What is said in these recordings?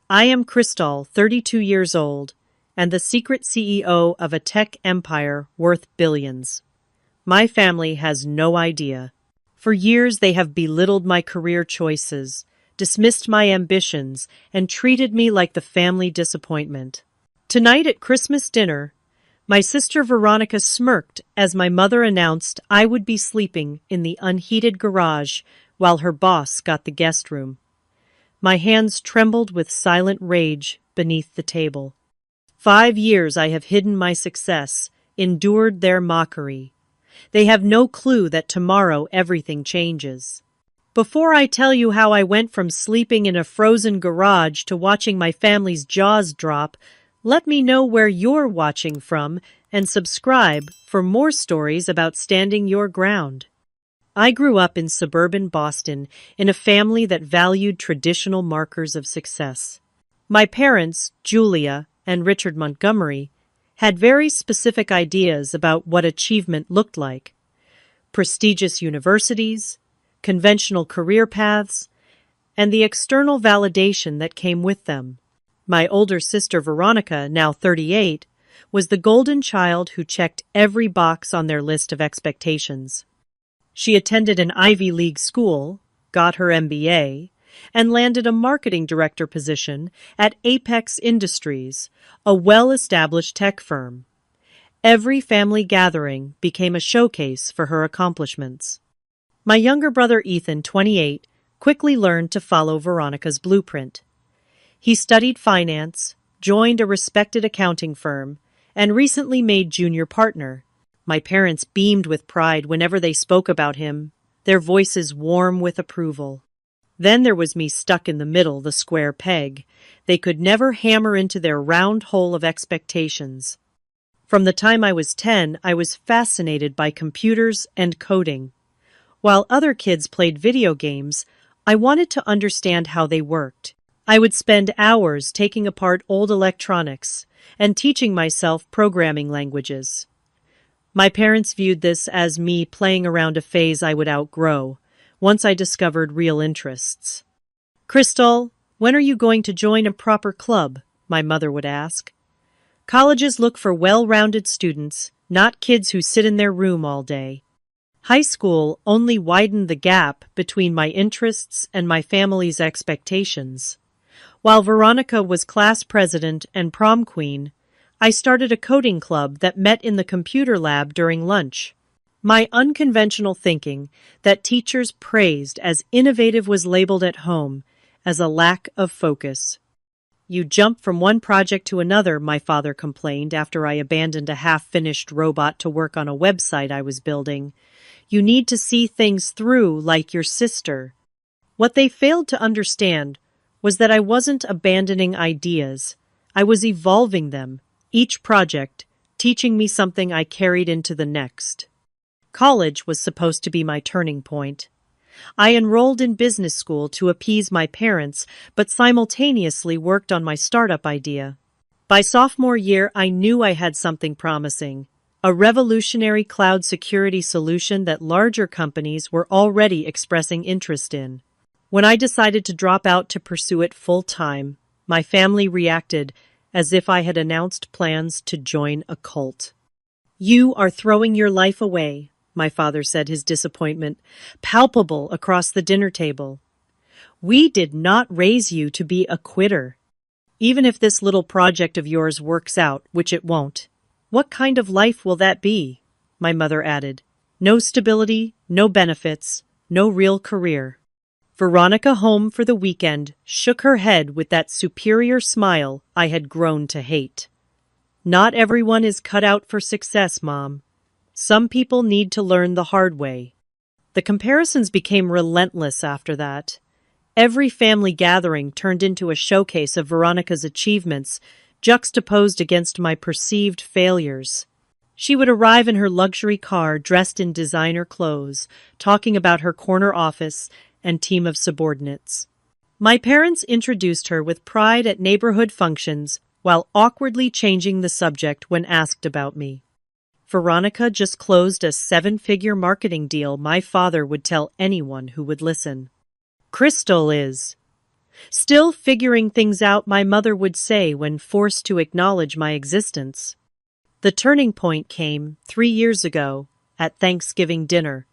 I am Crystal, 32 years old, and the secret CEO of a tech empire worth billions. My family has no idea. For years, they have belittled my career choices, dismissed my ambitions, and treated me like the family disappointment. Tonight at Christmas dinner, my sister Veronica smirked as my mother announced I would be sleeping in the unheated garage while her boss got the guest room. My hands trembled with silent rage beneath the table. 5 years I have hidden my success, endured their mockery. They have no clue that tomorrow everything changes. Before I tell you how I went from sleeping in a frozen garage to watching my family's jaws drop, let me know where you're watching from and subscribe for more stories about standing your ground. I grew up in suburban Boston in a family that valued traditional markers of success. My parents, Julia and Richard Montgomery, had very specific ideas about what achievement looked like. Prestigious universities, conventional career paths, and the external validation that came with them. My older sister Veronica, now 38, was the golden child who checked every box on their list of expectations. She attended an Ivy League school, got her MBA, and landed a marketing director position at Apex Industries, a well-established tech firm. Every family gathering became a showcase for her accomplishments. My younger brother Ethan, 28, quickly learned to follow Veronica's blueprint. He studied finance, joined a respected accounting firm, and recently made junior partner. My parents beamed with pride whenever they spoke about him, their voices warm with approval. Then there was me stuck in the middle, the square peg. They could never hammer into their round hole of expectations. From the time I was 10, I was fascinated by computers and coding. While other kids played video games, I wanted to understand how they worked. I would spend hours taking apart old electronics and teaching myself programming languages. My parents viewed this as me playing around a phase I would outgrow, once I discovered real interests. "Crystal, when are you going to join a proper club?" my mother would ask. "Colleges look for well-rounded students, not kids who sit in their room all day." High school only widened the gap between my interests and my family's expectations. While Veronica was class president and prom queen, I started a coding club that met in the computer lab during lunch. My unconventional thinking that teachers praised as innovative was labeled at home as a lack of focus. "You jump from one project to another," my father complained after I abandoned a half-finished robot to work on a website I was building. "You need to see things through like your sister." What they failed to understand was that I wasn't abandoning ideas. I was evolving them, each project teaching me something I carried into the next. College was supposed to be my turning point. I enrolled in business school to appease my parents, but simultaneously worked on my startup idea. By sophomore year, I knew I had something promising, a revolutionary cloud security solution that larger companies were already expressing interest in. When I decided to drop out to pursue it full-time, my family reacted as if I had announced plans to join a cult. "You are throwing your life away," my father said, his disappointment palpable across the dinner table. "We did not raise you to be a quitter. Even if this little project of yours works out, which it won't, what kind of life will that be?" my mother added. "No stability, no benefits, no real career." Veronica, home for the weekend, shook her head with that superior smile I had grown to hate. "Not everyone is cut out for success, Mom. Some people need to learn the hard way." The comparisons became relentless after that. Every family gathering turned into a showcase of Veronica's achievements, juxtaposed against my perceived failures. She would arrive in her luxury car dressed in designer clothes, talking about her corner office and team of subordinates. My parents introduced her with pride at neighborhood functions while awkwardly changing the subject when asked about me. "Veronica just closed a 7-figure marketing deal," my father would tell anyone who would listen. "Crystal is." Still figuring things out, my mother would say when forced to acknowledge my existence. The turning point came 3 years ago at Thanksgiving dinner.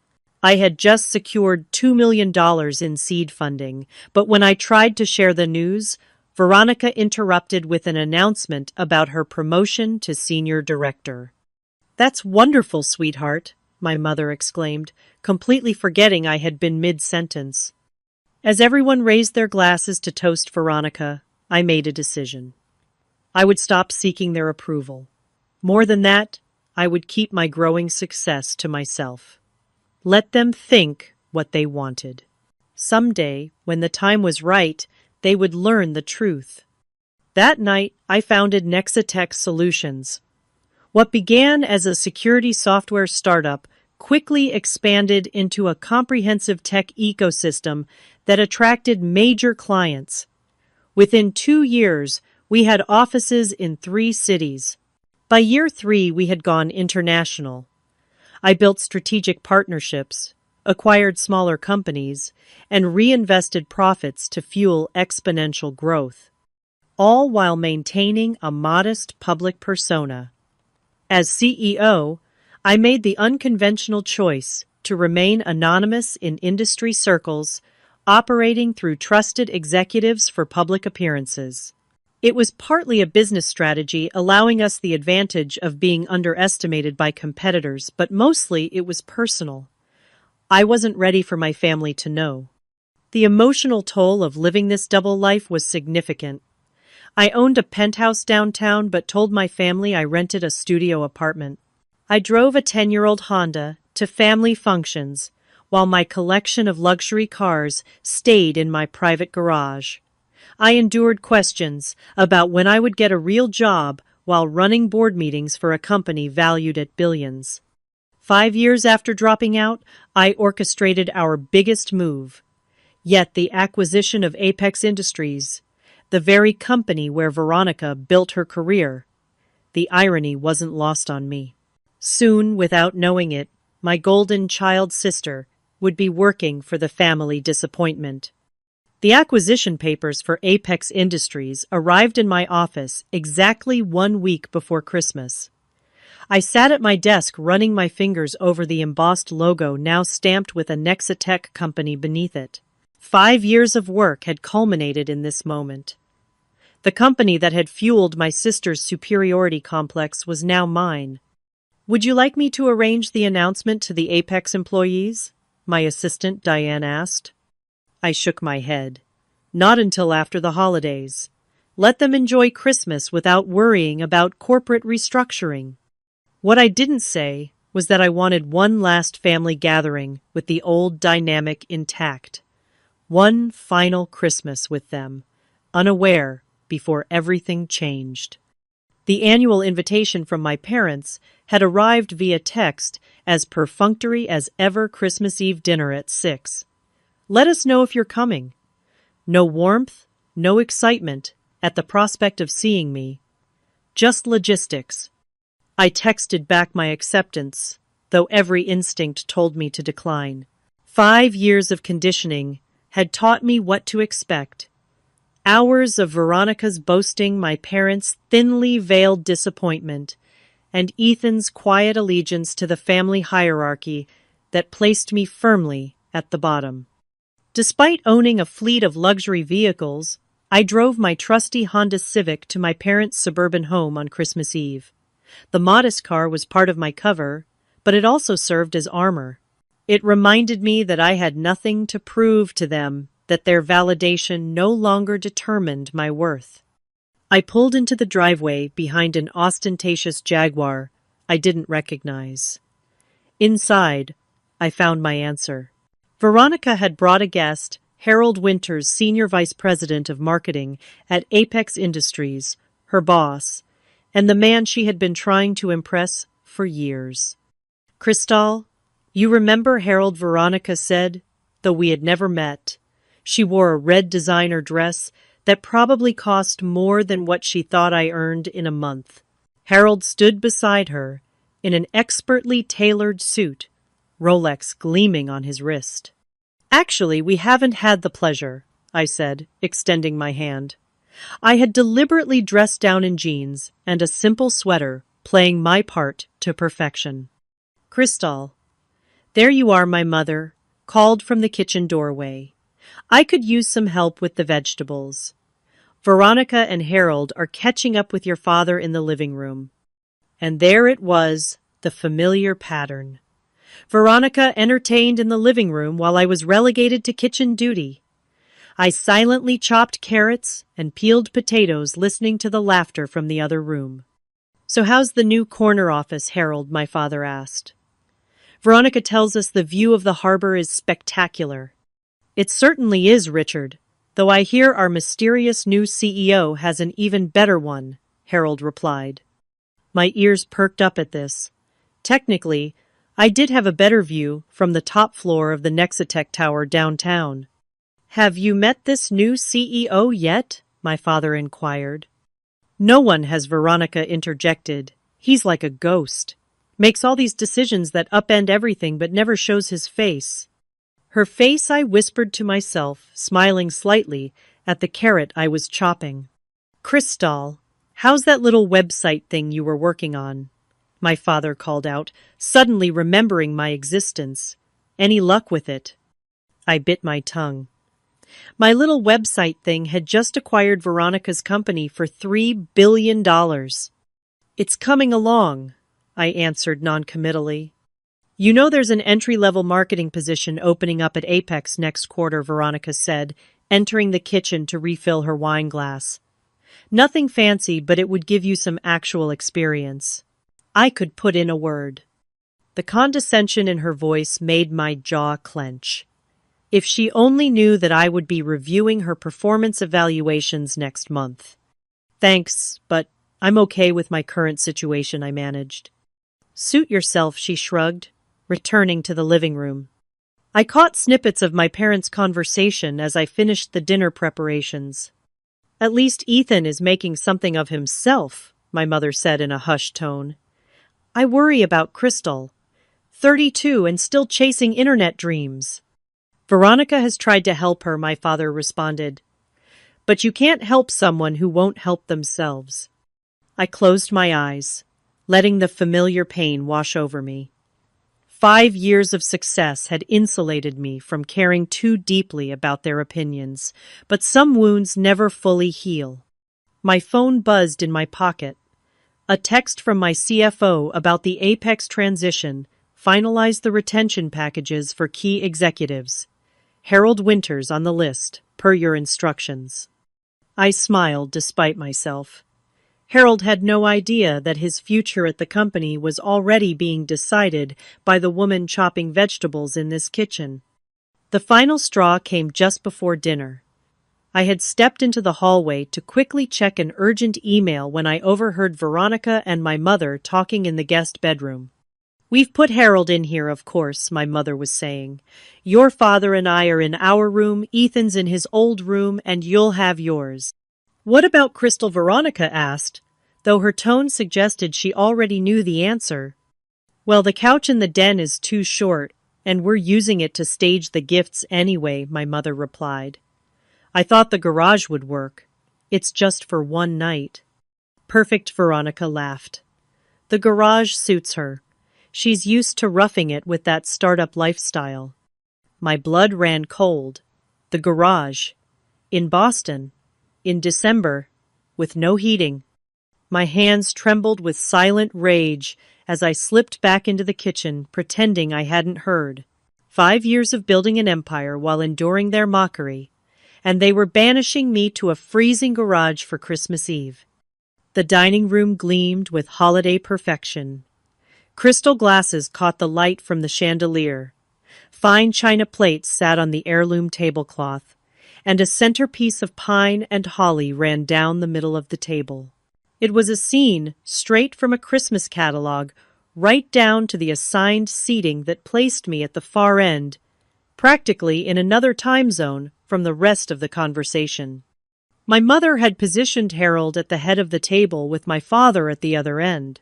I had just secured $2 million in seed funding, but when I tried to share the news, Veronica interrupted with an announcement about her promotion to senior director. "That's wonderful, sweetheart," my mother exclaimed, completely forgetting I had been mid-sentence. As everyone raised their glasses to toast Veronica, I made a decision. I would stop seeking their approval. More than that, I would keep my growing success to myself. Let them think what they wanted. Someday, when the time was right, they would learn the truth. That night, I founded Nexatech Solutions. What began as a security software startup quickly expanded into a comprehensive tech ecosystem that attracted major clients. Within 2 years, we had offices in 3 cities. By year 3, we had gone international. I built strategic partnerships, acquired smaller companies, and reinvested profits to fuel exponential growth, all while maintaining a modest public persona. As CEO, I made the unconventional choice to remain anonymous in industry circles, operating through trusted executives for public appearances. It was partly a business strategy, allowing us the advantage of being underestimated by competitors, but mostly it was personal. I wasn't ready for my family to know. The emotional toll of living this double life was significant. I owned a penthouse downtown, but told my family I rented a studio apartment. I drove a 10-year-old Honda to family functions, while my collection of luxury cars stayed in my private garage. I endured questions about when I would get a real job while running board meetings for a company valued at billions. 5 years after dropping out, I orchestrated our biggest move. Yet the acquisition of Apex Industries, the very company where Veronica built her career, the irony wasn't lost on me. Soon, without knowing it, my golden child sister would be working for the family disappointment. The acquisition papers for Apex Industries arrived in my office exactly 1 week before Christmas. I sat at my desk running my fingers over the embossed logo now stamped with a Nexatech company beneath it. 5 years of work had culminated in this moment. The company that had fueled my sister's superiority complex was now mine. "Would you like me to arrange the announcement to the Apex employees?" my assistant Diane asked. I shook my head. "Not until after the holidays. Let them enjoy Christmas without worrying about corporate restructuring." What I didn't say was that I wanted one last family gathering with the old dynamic intact. One final Christmas with them, unaware before everything changed. The annual invitation from my parents had arrived via text as perfunctory as ever: Christmas Eve dinner at 6. Let us know if you're coming. No warmth, no excitement at the prospect of seeing me. Just logistics. I texted back my acceptance, though every instinct told me to decline. 5 years of conditioning had taught me what to expect. Hours of Veronica's boasting, my parents' thinly veiled disappointment, and Ethan's quiet allegiance to the family hierarchy that placed me firmly at the bottom. Despite owning a fleet of luxury vehicles, I drove my trusty Honda Civic to my parents' suburban home on Christmas Eve. The modest car was part of my cover, but it also served as armor. It reminded me that I had nothing to prove to them, that their validation no longer determined my worth. I pulled into the driveway behind an ostentatious Jaguar I didn't recognize. Inside, I found my answer. Veronica had brought a guest, Harold Winters, Senior Vice President of Marketing at Apex Industries, her boss, and the man she had been trying to impress for years. "Cristal, you remember Harold?" Veronica said, though we had never met. She wore a red designer dress that probably cost more than what she thought I earned in a month. Harold stood beside her in an expertly tailored suit, Rolex gleaming on his wrist. "Actually, we haven't had the pleasure," I said, extending my hand. I had deliberately dressed down in jeans and a simple sweater, playing my part to perfection. Crystal, there you are, my mother called from the kitchen doorway. I could use some help with the vegetables. Veronica and Harold are catching up with your father in the living room. And there it was, the familiar pattern. Veronica entertained in the living room while I was relegated to kitchen duty. I silently chopped carrots and peeled potatoes, listening to the laughter from the other room. So how's the new corner office, Harold? My father asked. Veronica tells us the view of the harbor is spectacular. It certainly is, Richard, though I hear our mysterious new CEO has an even better one, Harold replied. My ears perked up at this. Technically, I did have a better view from the top floor of the Nexatech Tower downtown. Have you met this new CEO yet? My father inquired. No one has, Veronica interjected. He's like a ghost. Makes all these decisions that upend everything but never shows his face. Her face, I whispered to myself, smiling slightly at the carrot I was chopping. Crystal, how's that little website thing you were working on? My father called out, suddenly remembering my existence. Any luck with it? I bit my tongue. My little website thing had just acquired Veronica's company for $3 billion. It's coming along, I answered noncommittally. You know there's an entry-level marketing position opening up at Apex next quarter, Veronica said, entering the kitchen to refill her wine glass. Nothing fancy, but it would give you some actual experience. I could put in a word. The condescension in her voice made my jaw clench. If she only knew that I would be reviewing her performance evaluations next month. Thanks, but I'm okay with my current situation, I managed. Suit yourself, she shrugged, returning to the living room. I caught snippets of my parents' conversation as I finished the dinner preparations. At least Ethan is making something of himself, my mother said in a hushed tone. I worry about Crystal. 32 and still chasing internet dreams. Veronica has tried to help her, my father responded. But you can't help someone who won't help themselves. I closed my eyes, letting the familiar pain wash over me. 5 years of success had insulated me from caring too deeply about their opinions, but some wounds never fully heal. My phone buzzed in my pocket. A text from my CFO about the Apex transition finalized the retention packages for key executives. Harold Winters on the list, per your instructions. I smiled despite myself. Harold had no idea that his future at the company was already being decided by the woman chopping vegetables in this kitchen. The final straw came just before dinner. I had stepped into the hallway to quickly check an urgent email when I overheard Veronica and my mother talking in the guest bedroom. We've put Harold in here, of course, my mother was saying. Your father and I are in our room, Ethan's in his old room, and you'll have yours. What about Crystal? Veronica asked, though her tone suggested she already knew the answer. Well, the couch in the den is too short, and we're using it to stage the gifts anyway, my mother replied. I thought the garage would work. It's just for one night. Perfect, Veronica laughed. The garage suits her. She's used to roughing it with that startup lifestyle. My blood ran cold. The garage. In Boston. In December. With no heating. My hands trembled with silent rage as I slipped back into the kitchen, pretending I hadn't heard. 5 years of building an empire while enduring their mockery, and they were banishing me to a freezing garage for Christmas Eve. The dining room gleamed with holiday perfection. Crystal glasses caught the light from the chandelier. Fine china plates sat on the heirloom tablecloth, and a centerpiece of pine and holly ran down the middle of the table. It was a scene straight from a Christmas catalog, right down to the assigned seating that placed me at the far end, practically in another time zone from the rest of the conversation. My mother had positioned Harold at the head of the table with my father at the other end.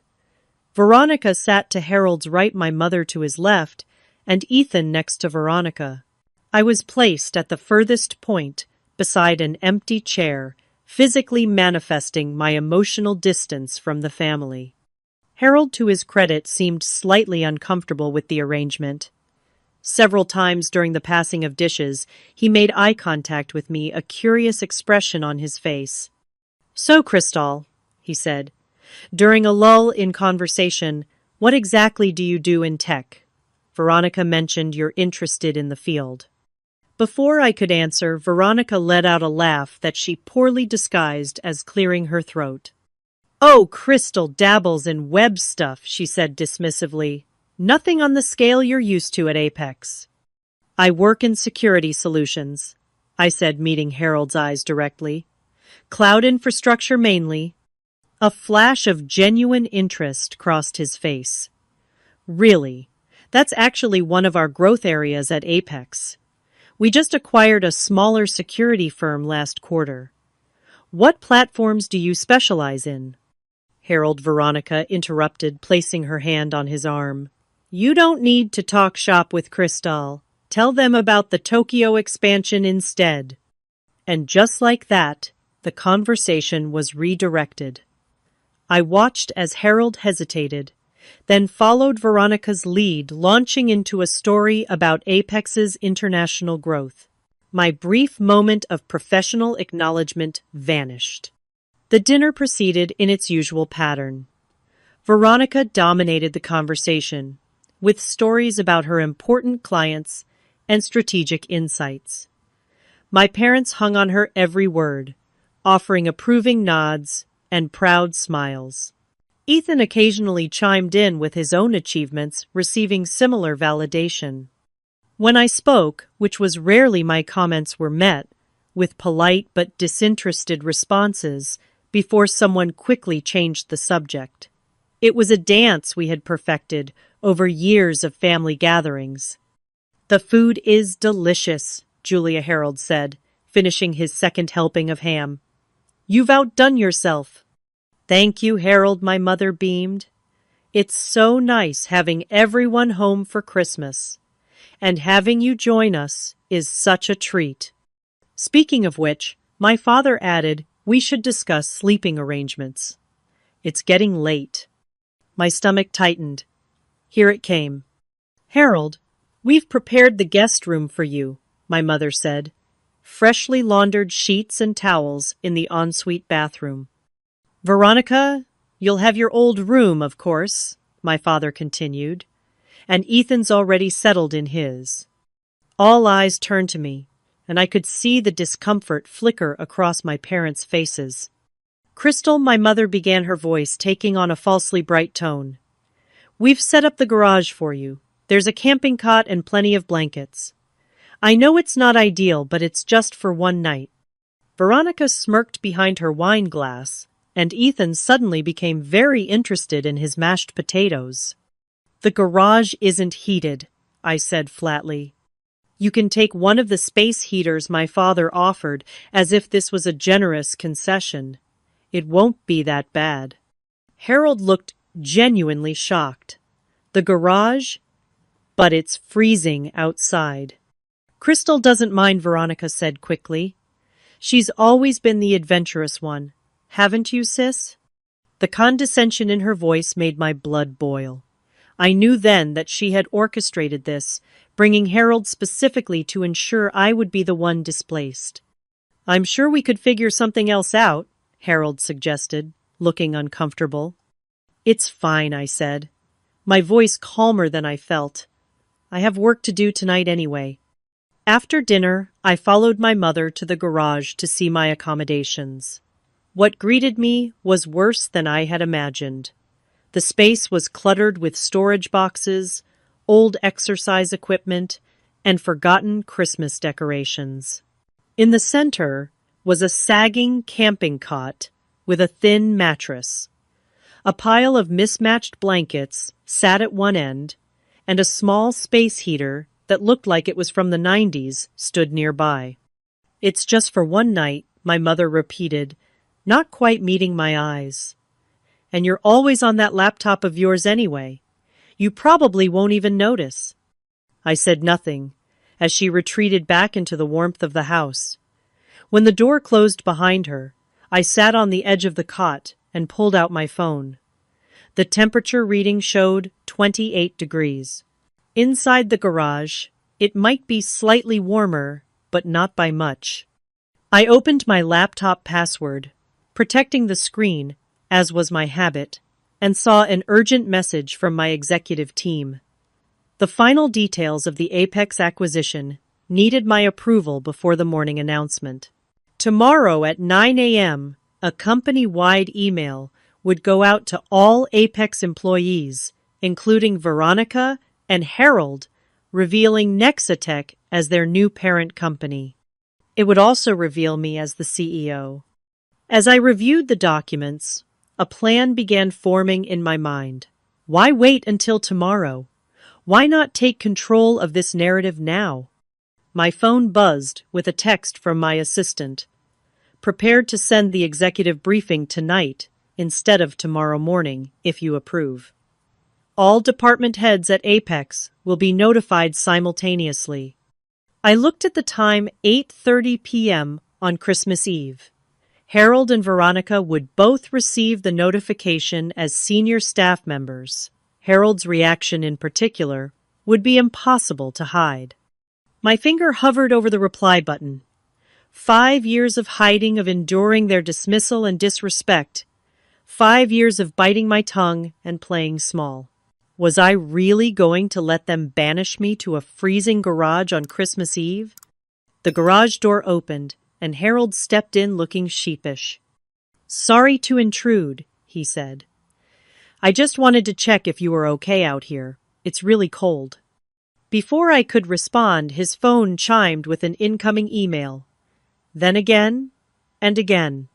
Veronica sat to Harold's right, my mother to his left, and Ethan next to Veronica. I was placed at the furthest point, beside an empty chair, physically manifesting my emotional distance from the family. Harold, to his credit, seemed slightly uncomfortable with the arrangement. Several times during the passing of dishes, he made eye contact with me, a curious expression on his face. "So, Crystal," he said, during a lull in conversation, "what exactly do you do in tech? Veronica mentioned you're interested in the field." Before I could answer, Veronica let out a laugh that she poorly disguised as clearing her throat. "Oh, Crystal dabbles in web stuff," she said dismissively. "Nothing on the scale you're used to at Apex." "I work in security solutions," I said, meeting Harold's eyes directly. "Cloud infrastructure mainly." A flash of genuine interest crossed his face. "Really? That's actually one of our growth areas at Apex. We just acquired a smaller security firm last quarter. What platforms do you specialize in?" Harold, Veronica interrupted, placing her hand on his arm. "You don't need to talk shop with Crystal. Tell them about the Tokyo expansion instead." And just like that, the conversation was redirected. I watched as Harold hesitated, then followed Veronica's lead, launching into a story about Apex's international growth. My brief moment of professional acknowledgement vanished. The dinner proceeded in its usual pattern. Veronica dominated the conversation, with stories about her important clients and strategic insights. My parents hung on her every word, offering approving nods and proud smiles. Ethan occasionally chimed in with his own achievements, receiving similar validation. When I spoke, which was rarely, my comments were met with polite but disinterested responses before someone quickly changed the subject. It was a dance we had perfected over years of family gatherings. "The food is delicious," Julia Harold said, finishing his second helping of ham. "You've outdone yourself." "Thank you, Harold," my mother beamed. "It's so nice having everyone home for Christmas. And having you join us is such a treat." Speaking of which, my father added, "We should discuss sleeping arrangements. It's getting late." My stomach tightened. Here it came. "Harold, we've prepared the guest room for you," my mother said. "Freshly laundered sheets and towels in the ensuite bathroom." "Veronica, you'll have your old room, of course," my father continued, "and Ethan's already settled in his." All eyes turned to me, and I could see the discomfort flicker across my parents' faces. "Crystal," my mother began, her voice taking on a falsely bright tone. "We've set up the garage for you. There's a camping cot and plenty of blankets. I know it's not ideal, but it's just for one night." Veronica smirked behind her wine glass, and Ethan suddenly became very interested in his mashed potatoes. "The garage isn't heated," I said flatly. "You can take one of the space heaters my father offered, as if this was a generous concession. It won't be that bad." Harold looked genuinely shocked. "The garage? But it's freezing outside." "Crystal doesn't mind," Veronica said quickly. "She's always been the adventurous one. Haven't you, sis?" The condescension in her voice made my blood boil. I knew then that she had orchestrated this, bringing Harold specifically to ensure I would be the one displaced. "I'm sure we could figure something else out," Harold suggested, looking uncomfortable. "It's fine," I said, my voice calmer than I felt. "I have work to do tonight anyway." After dinner, I followed my mother to the garage to see my accommodations. What greeted me was worse than I had imagined. The space was cluttered with storage boxes, old exercise equipment, and forgotten Christmas decorations. In the center was a sagging camping cot with a thin mattress. A pile of mismatched blankets sat at one end, and a small space heater that looked like it was from the 90s stood nearby. "It's just for one night," my mother repeated, not quite meeting my eyes. "And you're always on that laptop of yours anyway. You probably won't even notice." I said nothing, as she retreated back into the warmth of the house. When the door closed behind her, I sat on the edge of the cot and pulled out my phone. The temperature reading showed 28 degrees. Inside the garage, it might be slightly warmer, but not by much. I opened my laptop password, protecting the screen, as was my habit, and saw an urgent message from my executive team. The final details of the Apex acquisition needed my approval before the morning announcement. Tomorrow at 9 a.m., a company-wide email would go out to all Apex employees, including Veronica and Harold, revealing Nexatech as their new parent company. It would also reveal me as the CEO. As I reviewed the documents, a plan began forming in my mind. Why wait until tomorrow? Why not take control of this narrative now? My phone buzzed with a text from my assistant. Prepared to send the executive briefing tonight instead of tomorrow morning, if you approve. All department heads at Apex will be notified simultaneously. I looked at the time, 8:30 p.m. on Christmas Eve. Harold and Veronica would both receive the notification as senior staff members. Harold's reaction in particular would be impossible to hide. My finger hovered over the reply button. 5 years of hiding, of enduring their dismissal and disrespect. 5 years of biting my tongue and playing small. Was I really going to let them banish me to a freezing garage on Christmas Eve? The garage door opened, and Harold stepped in looking sheepish. "Sorry to intrude," he said. "I just wanted to check if you were okay out here. It's really cold." Before I could respond, his phone chimed with an incoming email. Then again, and again.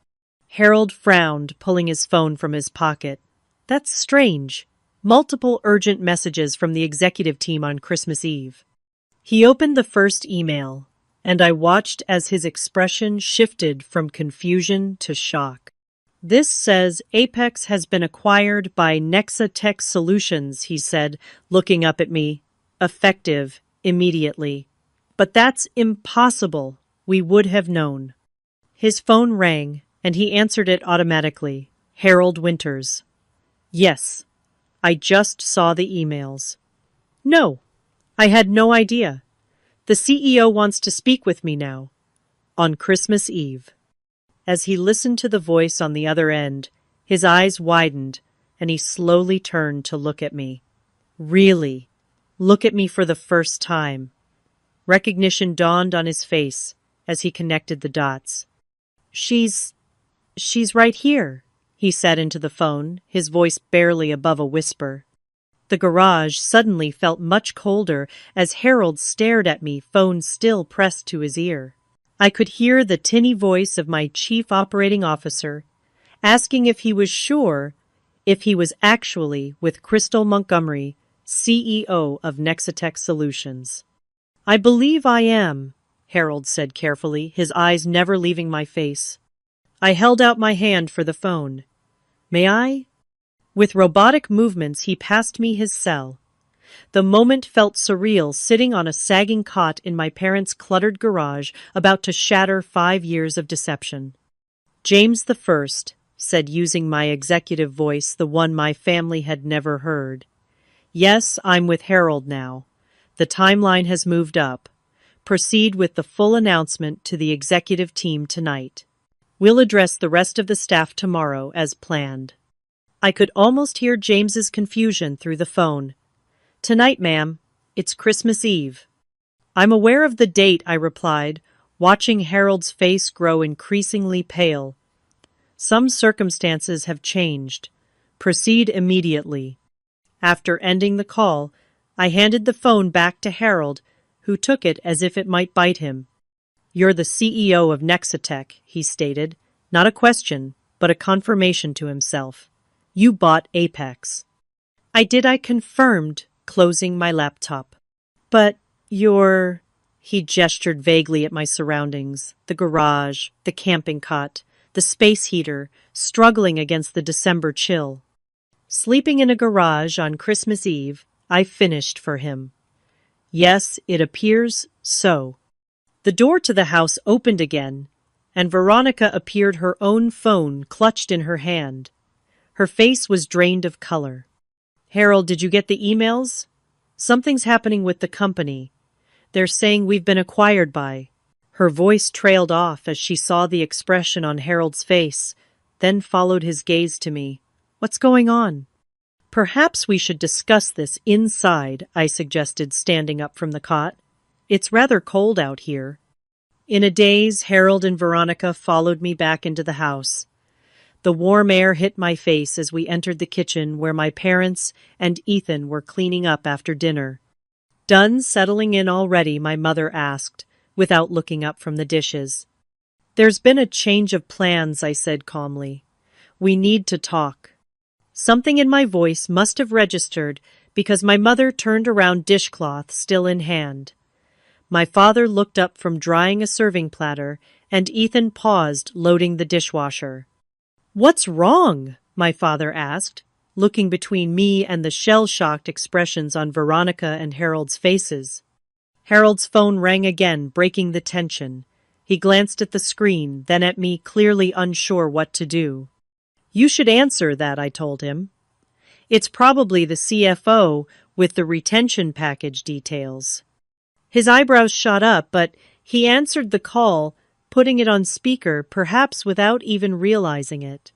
Harold frowned, pulling his phone from his pocket. That's strange. Multiple urgent messages from the executive team on Christmas Eve. He opened the first email, and I watched as his expression shifted from confusion to shock. "This says Apex has been acquired by Nexatech Solutions," he said, looking up at me. "Effective immediately." "But that's impossible. We would have known." His phone rang, and he answered it automatically. Harold Winters. "Yes. I just saw the emails." "No. I had no idea. The CEO wants to speak with me now." On Christmas Eve. As he listened to the voice on the other end, his eyes widened, and he slowly turned to look at me. Really, look at me for the first time. Recognition dawned on his face as he connected the dots. She's right here," he said into the phone, his voice barely above a whisper. The garage suddenly felt much colder as Harold stared at me, phone still pressed to his ear. I could hear the tinny voice of my chief operating officer, asking if he was sure if he was actually with Crystal Montgomery, CEO of Nexatech Solutions. "I believe I am," Harold said carefully, his eyes never leaving my face. I held out my hand for the phone. "May I?" With robotic movements, he passed me his cell. The moment felt surreal, sitting on a sagging cot in my parents' cluttered garage, about to shatter 5 years of deception. "James the First," said, using my executive voice, the one my family had never heard. "Yes, I'm with Harold now. The timeline has moved up. Proceed with the full announcement to the executive team tonight. We'll address the rest of the staff tomorrow as planned." I could almost hear James's confusion through the phone. "Tonight, ma'am. It's Christmas Eve." "I'm aware of the date," I replied, watching Harold's face grow increasingly pale. "Some circumstances have changed. Proceed immediately." After ending the call, I handed the phone back to Harold, who took it as if it might bite him. "You're the CEO of Nexatech," he stated, not a question, but a confirmation to himself. "You bought Apex." I confirmed, closing my laptop. "But you're—" He gestured vaguely at my surroundings, the garage, the camping cot, the space heater, struggling against the December chill. "Sleeping in a garage on Christmas Eve," I finished for him. "Yes, it appears so." The door to the house opened again, and Veronica appeared, her own phone clutched in her hand. Her face was drained of color. "Harold, did you get the emails? Something's happening with the company. They're saying we've been acquired by—" Her voice trailed off as she saw the expression on Harold's face, then followed his gaze to me. "What's going on?" "Perhaps we should discuss this inside," I suggested, standing up from the cot. "It's rather cold out here." In a daze, Harold and Veronica followed me back into the house. The warm air hit my face as we entered the kitchen where my parents and Ethan were cleaning up after dinner. "Done settling in already?" my mother asked, without looking up from the dishes. "There's been a change of plans," I said calmly. "We need to talk." Something in my voice must have registered because my mother turned around, dishcloth still in hand. My father looked up from drying a serving platter, and Ethan paused, loading the dishwasher. "What's wrong?" my father asked, looking between me and the shell-shocked expressions on Veronica and Harold's faces. Harold's phone rang again, breaking the tension. He glanced at the screen, then at me, clearly unsure what to do. "You should answer that," I told him. "It's probably the CFO with the retention package details." His eyebrows shot up, but he answered the call, putting it on speaker, perhaps without even realizing it.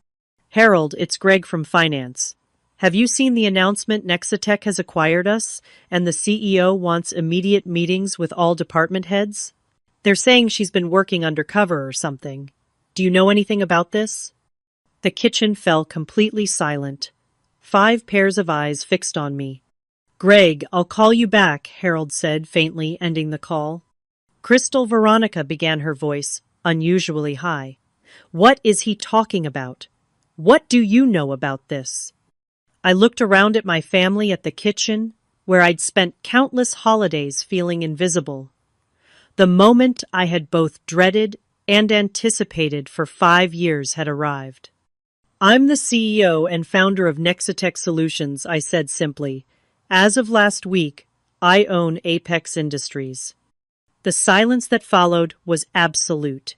"Harold, it's Greg from Finance. Have you seen the announcement Nexatech has acquired us, and the CEO wants immediate meetings with all department heads? They're saying she's been working undercover or something. Do you know anything about this?" The kitchen fell completely silent. 5 pairs of eyes fixed on me. "Greg, I'll call you back," Harold said, faintly ending the call. "Crystal," Veronica began, her voice unusually high. "What is he talking about? What do you know about this?" I looked around at my family, at the kitchen, where I'd spent countless holidays feeling invisible. The moment I had both dreaded and anticipated for 5 years had arrived. "I'm the CEO and founder of Nexatech Solutions," I said simply. "As of last week, I own Apex Industries." The silence that followed was absolute.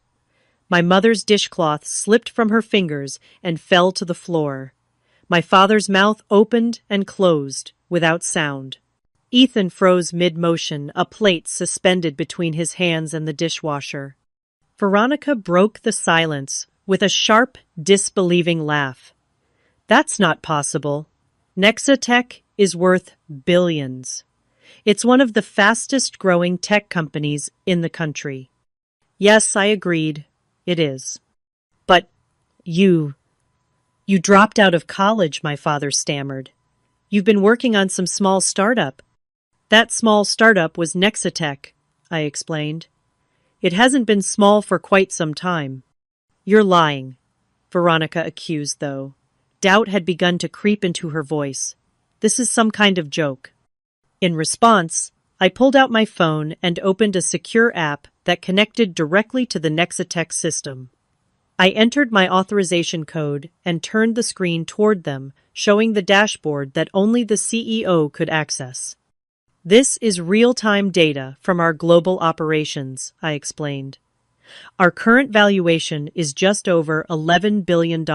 My mother's dishcloth slipped from her fingers and fell to the floor. My father's mouth opened and closed without sound. Ethan froze mid-motion, a plate suspended between his hands and the dishwasher. Veronica broke the silence with a sharp, disbelieving laugh. "That's not possible. Nexatech is worth billions. It's one of the fastest-growing tech companies in the country." "Yes," I agreed, "it is." "But you dropped out of college," my father stammered. "You've been working on some small startup." "That small startup was Nexatech," I explained. "It hasn't been small for quite some time." "You're lying," Veronica accused, though. Doubt had begun to creep into her voice. "This is some kind of joke." In response, I pulled out my phone and opened a secure app that connected directly to the Nexatech system. I entered my authorization code and turned the screen toward them, showing the dashboard that only the CEO could access. "This is real-time data from our global operations," I explained. "Our current valuation is just over $11 billion.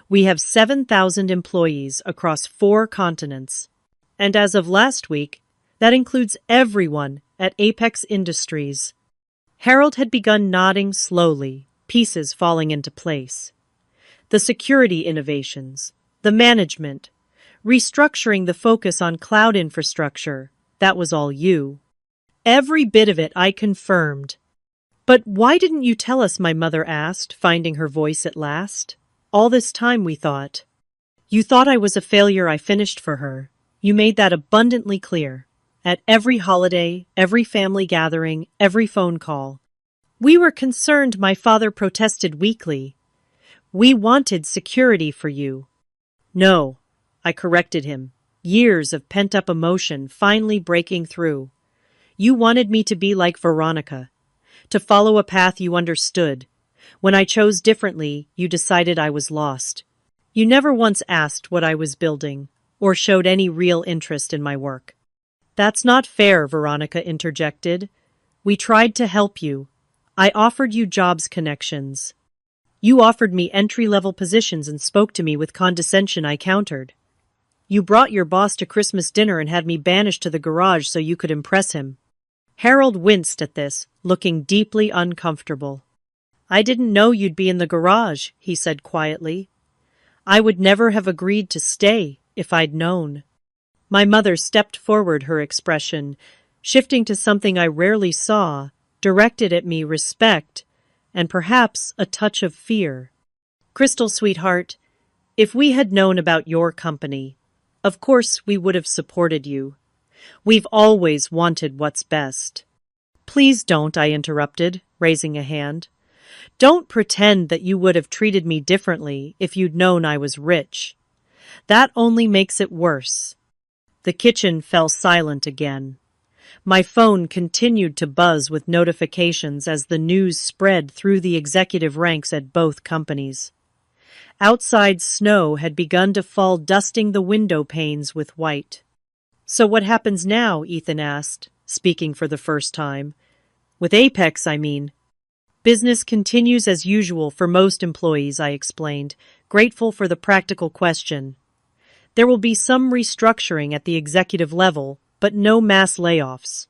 We have 7,000 employees across 4 continents. And as of last week, that includes everyone at Apex Industries." Harold had begun nodding slowly, pieces falling into place. "The security innovations, the management, restructuring the focus on cloud infrastructure, that was all you." "Every bit of it," I confirmed. "But why didn't you tell us?" my mother asked, finding her voice at last. "All this time we thought—" "You thought I was a failure," I finished for her. "You made that abundantly clear. At every holiday, every family gathering, every phone call. We were concerned," my father protested weakly. "We wanted security for you." "No," I corrected him, years of pent-up emotion finally breaking through. "You wanted me to be like Veronica, to follow a path you understood. When I chose differently, you decided I was lost. You never once asked what I was building, or showed any real interest in my work." "That's not fair," Veronica interjected. "We tried to help you. I offered you jobs connections. You offered me entry-level positions and spoke to me with condescension. I countered. You brought your boss to Christmas dinner and had me banished to the garage so you could impress him. Harold winced at this, looking deeply uncomfortable. I didn't know you'd be in the garage, he said quietly. I would never have agreed to stay if I'd known. My mother stepped forward, her expression, shifting to something I rarely saw, directed at me respect, and perhaps a touch of fear. Crystal, sweetheart, if we had known about your company, of course we would have supported you. We've always wanted what's best. Please don't, I interrupted, raising a hand. Don't pretend that you would have treated me differently if you'd known I was rich. That only makes it worse. The kitchen fell silent again. My phone continued to buzz with notifications as the news spread through the executive ranks at both companies. Outside snow had begun to fall, dusting the window panes with white. So what happens now? Ethan asked, speaking for the first time. With Apex, I mean. Business continues as usual for most employees, I explained, grateful for the practical question. There will be some restructuring at the executive level, but no mass layoffs.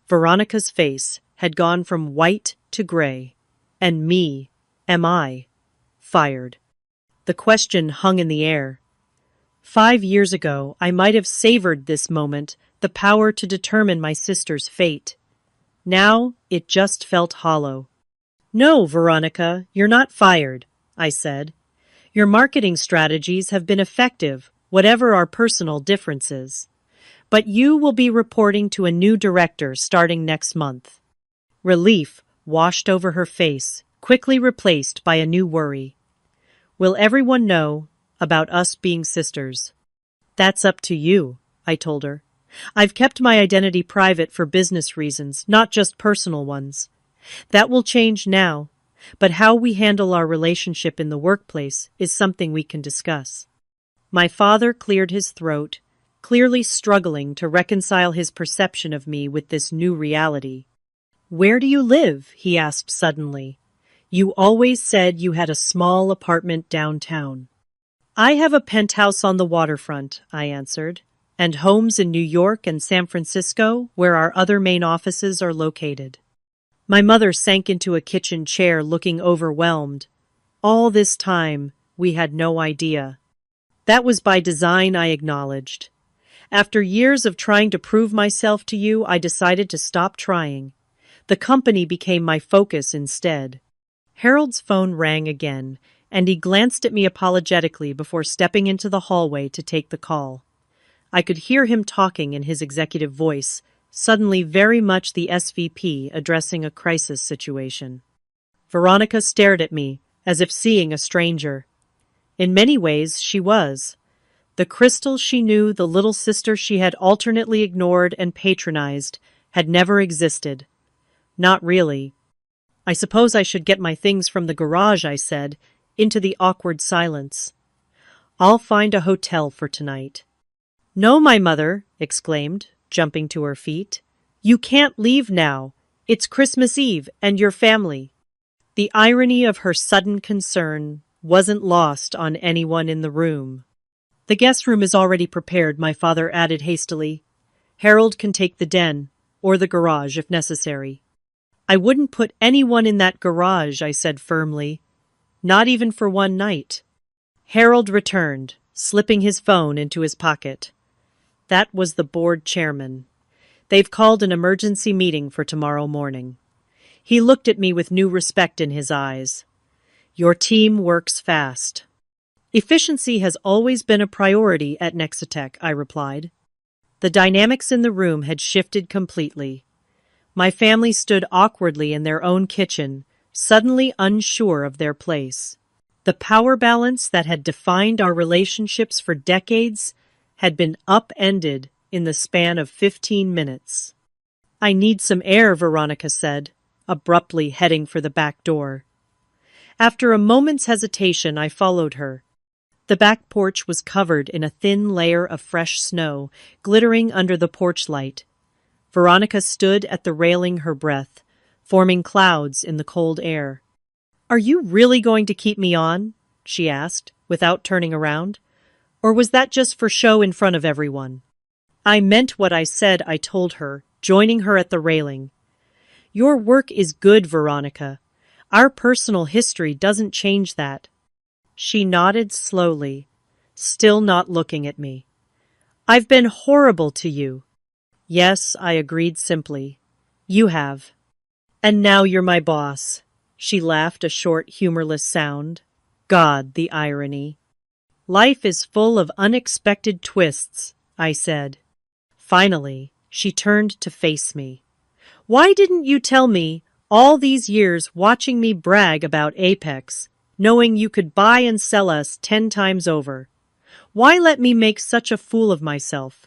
Veronica's face had gone from white to gray. And me, am I fired? The question hung in the air. 5 years ago, I might have savored this moment, the power to determine my sister's fate. Now, it just felt hollow. No, Veronica, you're not fired, I said. Your marketing strategies have been effective, whatever our personal differences. But you will be reporting to a new director starting next month. Relief washed over her face, quickly replaced by a new worry. Will everyone know about us being sisters? That's up to you, I told her. I've kept my identity private for business reasons, not just personal ones. That will change now, but how we handle our relationship in the workplace is something we can discuss. My father cleared his throat, clearly struggling to reconcile his perception of me with this new reality. Where do you live? He asked suddenly. You always said you had a small apartment downtown. I have a penthouse on the waterfront, I answered, and homes in New York and San Francisco, where our other main offices are located. My mother sank into a kitchen chair, looking overwhelmed. All this time, we had no idea. That was by design, I acknowledged. After years of trying to prove myself to you, I decided to stop trying. The company became my focus instead. Harold's phone rang again, and he glanced at me apologetically before stepping into the hallway to take the call. I could hear him talking in his executive voice, suddenly very much the SVP addressing a crisis situation. Veronica stared at me, as if seeing a stranger. In many ways, she was. The Crystal she knew, the little sister she had alternately ignored and patronized, had never existed. Not really. I suppose I should get my things from the garage, I said, into the awkward silence. I'll find a hotel for tonight. No, my mother exclaimed, jumping to her feet. You can't leave now. It's Christmas Eve and your family. The irony of her sudden concern wasn't lost on anyone in the room. The guest room is already prepared, my father added hastily. Harold can take the den, or the garage if necessary. I wouldn't put anyone in that garage, I said firmly. Not even for one night. Harold returned, slipping his phone into his pocket. That was the board chairman. They've called an emergency meeting for tomorrow morning. He looked at me with new respect in his eyes. Your team works fast. Efficiency has always been a priority at Nexitech, I replied. The dynamics in the room had shifted completely. My family stood awkwardly in their own kitchen, suddenly unsure of their place. The power balance that had defined our relationships for decades had been upended in the span of 15 minutes. I need some air, Veronica said, abruptly heading for the back door. After a moment's hesitation, I followed her. The back porch was covered in a thin layer of fresh snow, glittering under the porch light. Veronica stood at the railing, her breath, forming clouds in the cold air. "Are you really going to keep me on?" she asked, without turning around. "Or was that just for show in front of everyone?" I meant what I said, I told her, joining her at the railing. "Your work is good, Veronica. Our personal history doesn't change that." She nodded slowly, still not looking at me. "I've been horrible to you." "Yes," I agreed simply. "You have. And now you're my boss." She laughed, a short, humorless sound. God, the irony. "Life is full of unexpected twists," I said. Finally, she turned to face me. "Why didn't you tell me all these years watching me brag about Apex, knowing you could buy and sell us 10 times over? Why let me make such a fool of myself?"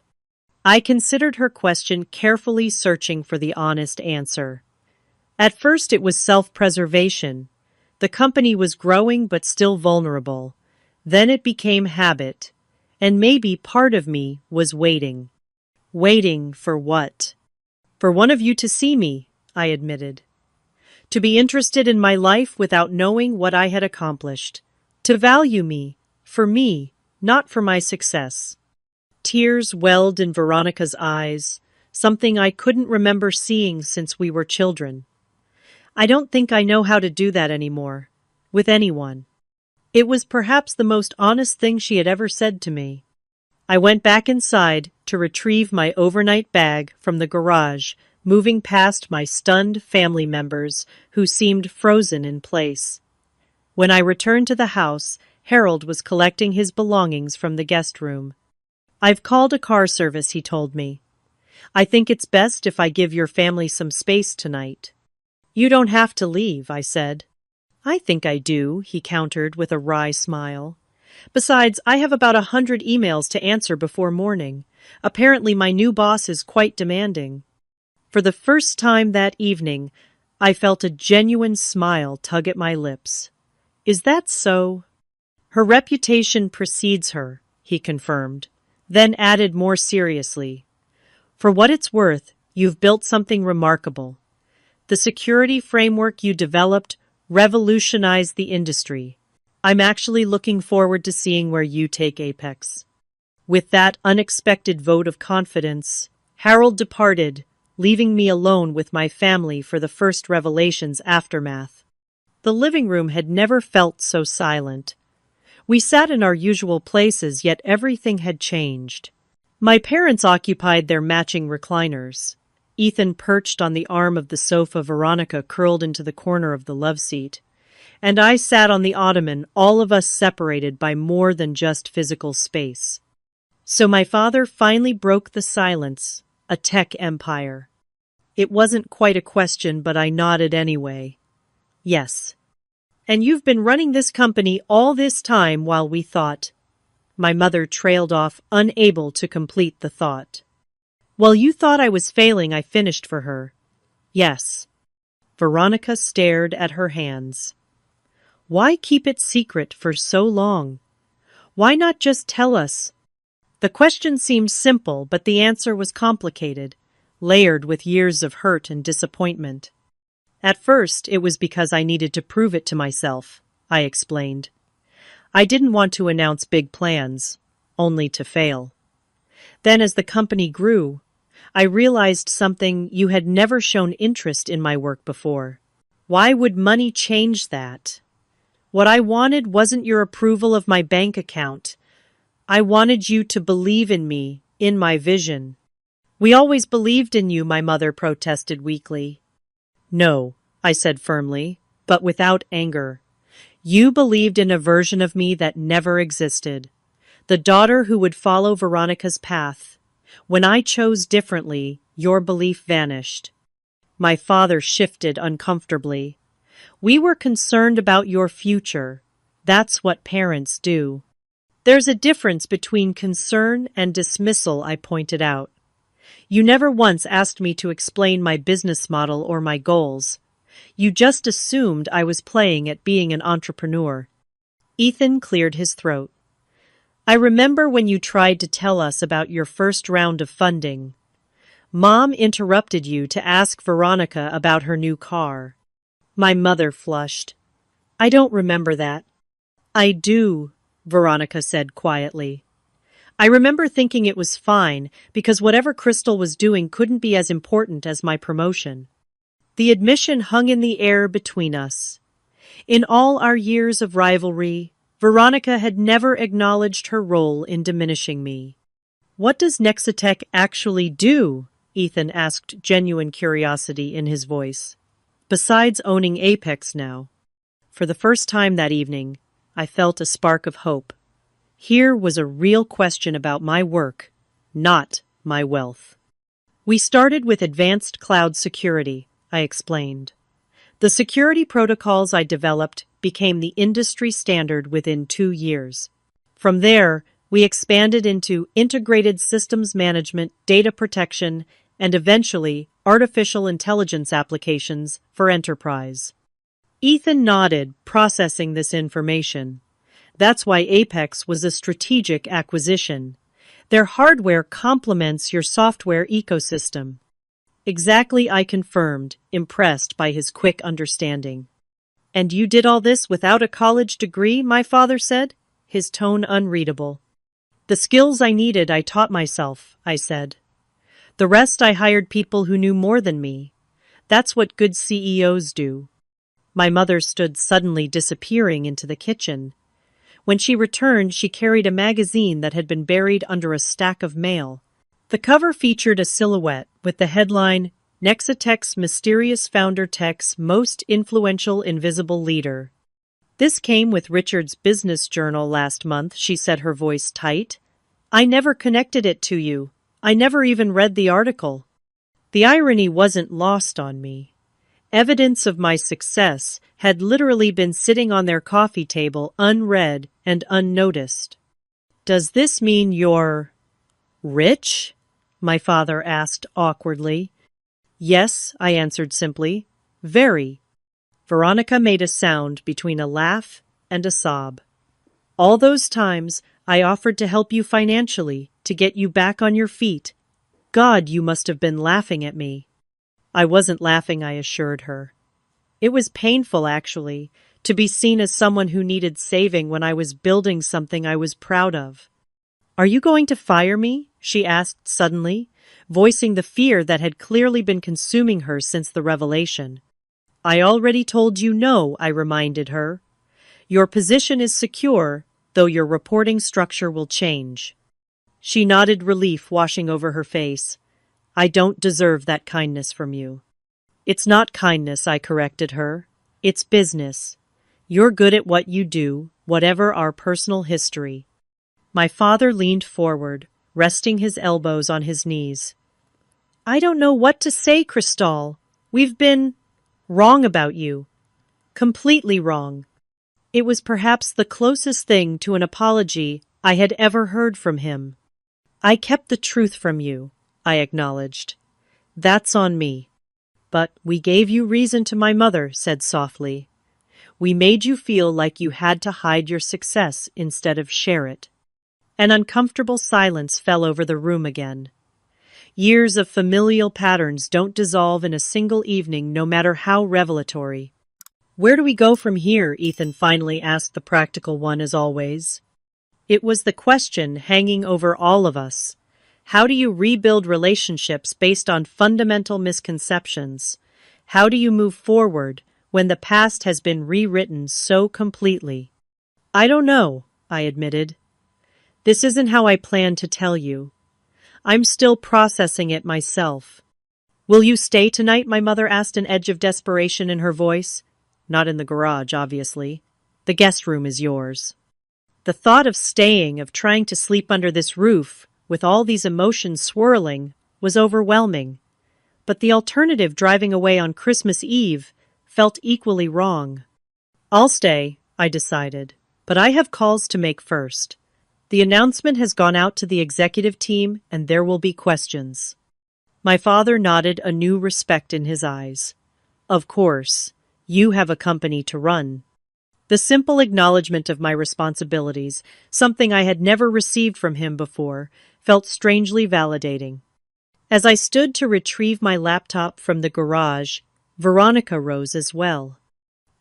I considered her question carefully, searching for the honest answer. At first it was self-preservation. The company was growing but still vulnerable. Then it became habit. And maybe part of me was waiting. Waiting for what? "For one of you to see me," I admitted. "To be interested in my life without knowing what I had accomplished. To value me, not for my success." Tears welled in Veronica's eyes, something I couldn't remember seeing since we were children. "I don't think I know how to do that anymore. With anyone." It was perhaps the most honest thing she had ever said to me. I went back inside to retrieve my overnight bag from the garage, moving past my stunned family members who seemed frozen in place. When I returned to the house, Harold was collecting his belongings from the guest room. "I've called a car service," he told me. "I think it's best if I give your family some space tonight." "You don't have to leave," I said. "I think I do," he countered with a wry smile. "Besides, I have about 100 emails to answer before morning. Apparently my new boss is quite demanding." For the first time that evening, I felt a genuine smile tug at my lips. "Is that so?" "Her reputation precedes her," he confirmed, then added more seriously, "For what it's worth, you've built something remarkable. The security framework you developed revolutionized the industry. I'm actually looking forward to seeing where you take Apex." With that unexpected vote of confidence, Harold departed, leaving me alone with my family for the first revelation's aftermath. The living room had never felt so silent. We sat in our usual places, yet everything had changed. My parents occupied their matching recliners. Ethan perched on the arm of the sofa, Veronica curled into the corner of the love seat. And I sat on the ottoman, all of us separated by more than just physical space. So my father finally broke the silence. A tech empire. It wasn't quite a question, but I nodded anyway. "Yes." "And you've been running this company all this time while we thought—" My mother trailed off, unable to complete the thought. "Well, you thought I was failing," I finished for her. "Yes." Veronica stared at her hands. "Why keep it secret for so long? Why not just tell us?" The question seemed simple, but the answer was complicated, layered with years of hurt and disappointment. "At first, it was because I needed to prove it to myself," I explained. "I didn't want to announce big plans, only to fail. Then as the company grew, I realized something: you had never shown interest in my work before. Why would money change that? What I wanted wasn't your approval of my bank account. I wanted you to believe in me, in my vision." "We always believed in you," my mother protested weakly. "No," I said firmly, but without anger. "You believed in a version of me that never existed. The daughter who would follow Veronica's path. When I chose differently, your belief vanished." My father shifted uncomfortably. "We were concerned about your future. That's what parents do." "There's a difference between concern and dismissal," I pointed out. "You never once asked me to explain my business model or my goals. You just assumed I was playing at being an entrepreneur." Ethan cleared his throat. "I remember when you tried to tell us about your first round of funding. Mom interrupted you to ask Veronica about her new car. My mother flushed. I don't remember that. I do, Veronica said quietly. I remember thinking it was fine because whatever Crystal was doing couldn't be as important as my promotion. The admission hung in the air between us. In all our years of rivalry, Veronica had never acknowledged her role in diminishing me. What does Nexitech actually do? Ethan asked, genuine curiosity in his voice. Besides owning Apex now. For the first time that evening, I felt a spark of hope. Here was a real question about my work, not my wealth. We started with advanced cloud security, I explained. The security protocols I developed became the industry standard within 2 years. From there, we expanded into integrated systems management, data protection, and eventually artificial intelligence applications for enterprise. Ethan nodded, processing this information. That's why Apex was a strategic acquisition. Their hardware complements your software ecosystem. Exactly, I confirmed, impressed by his quick understanding. And you did all this without a college degree, my father said, his tone unreadable. The skills I needed I taught myself, I said. The rest I hired people who knew more than me. That's what good CEOs do. My mother stood suddenly disappearing into the kitchen. When she returned, she carried a magazine that had been buried under a stack of mail. The cover featured a silhouette with the headline, Nexitech's Mysterious Founder Tech's Most Influential Invisible Leader. This came with Richard's business journal last month, she said, her voice tight. I never connected it to you. I never even read the article. The irony wasn't lost on me. Evidence of my success had literally been sitting on their coffee table unread and unnoticed. Does this mean you're rich? My father asked awkwardly. Yes, I answered simply. Very. Veronica made a sound between a laugh and a sob. All those times I offered to help you financially, to get you back on your feet. God, you must have been laughing at me. I wasn't laughing, I assured her. It was painful, actually, to be seen as someone who needed saving when I was building something I was proud of. Are you going to fire me? She asked suddenly, voicing the fear that had clearly been consuming her since the revelation. I already told you no, I reminded her. Your position is secure, though your reporting structure will change. She nodded, relief washing over her face. I don't deserve that kindness from you. It's not kindness, I corrected her. It's business. You're good at what you do, whatever our personal history. My father leaned forward, resting his elbows on his knees. I don't know what to say, Crystal. We've been wrong about you. Completely wrong. It was perhaps the closest thing to an apology I had ever heard from him. I kept the truth from you, I acknowledged. That's on me. But we gave you reason to, my mother said softly. We made you feel like you had to hide your success instead of share it. An uncomfortable silence fell over the room again. Years of familial patterns don't dissolve in a single evening, no matter how revelatory. Where do we go from here? Ethan finally asked, the practical one as always. It was the question hanging over all of us. How do you rebuild relationships based on fundamental misconceptions? How do you move forward when the past has been rewritten so completely? I don't know, I admitted. This isn't how I planned to tell you. I'm still processing it myself. Will you stay tonight? My mother asked, an edge of desperation in her voice. Not in the garage, obviously. The guest room is yours. The thought of staying, of trying to sleep under this roof, with all these emotions swirling, was overwhelming. But the alternative, driving away on Christmas Eve, felt equally wrong. I'll stay, I decided, but I have calls to make first. The announcement has gone out to the executive team, and there will be questions. My father nodded, a new respect in his eyes. Of course, you have a company to run. The simple acknowledgement of my responsibilities, something I had never received from him before, felt strangely validating. As I stood to retrieve my laptop from the garage, Veronica rose as well.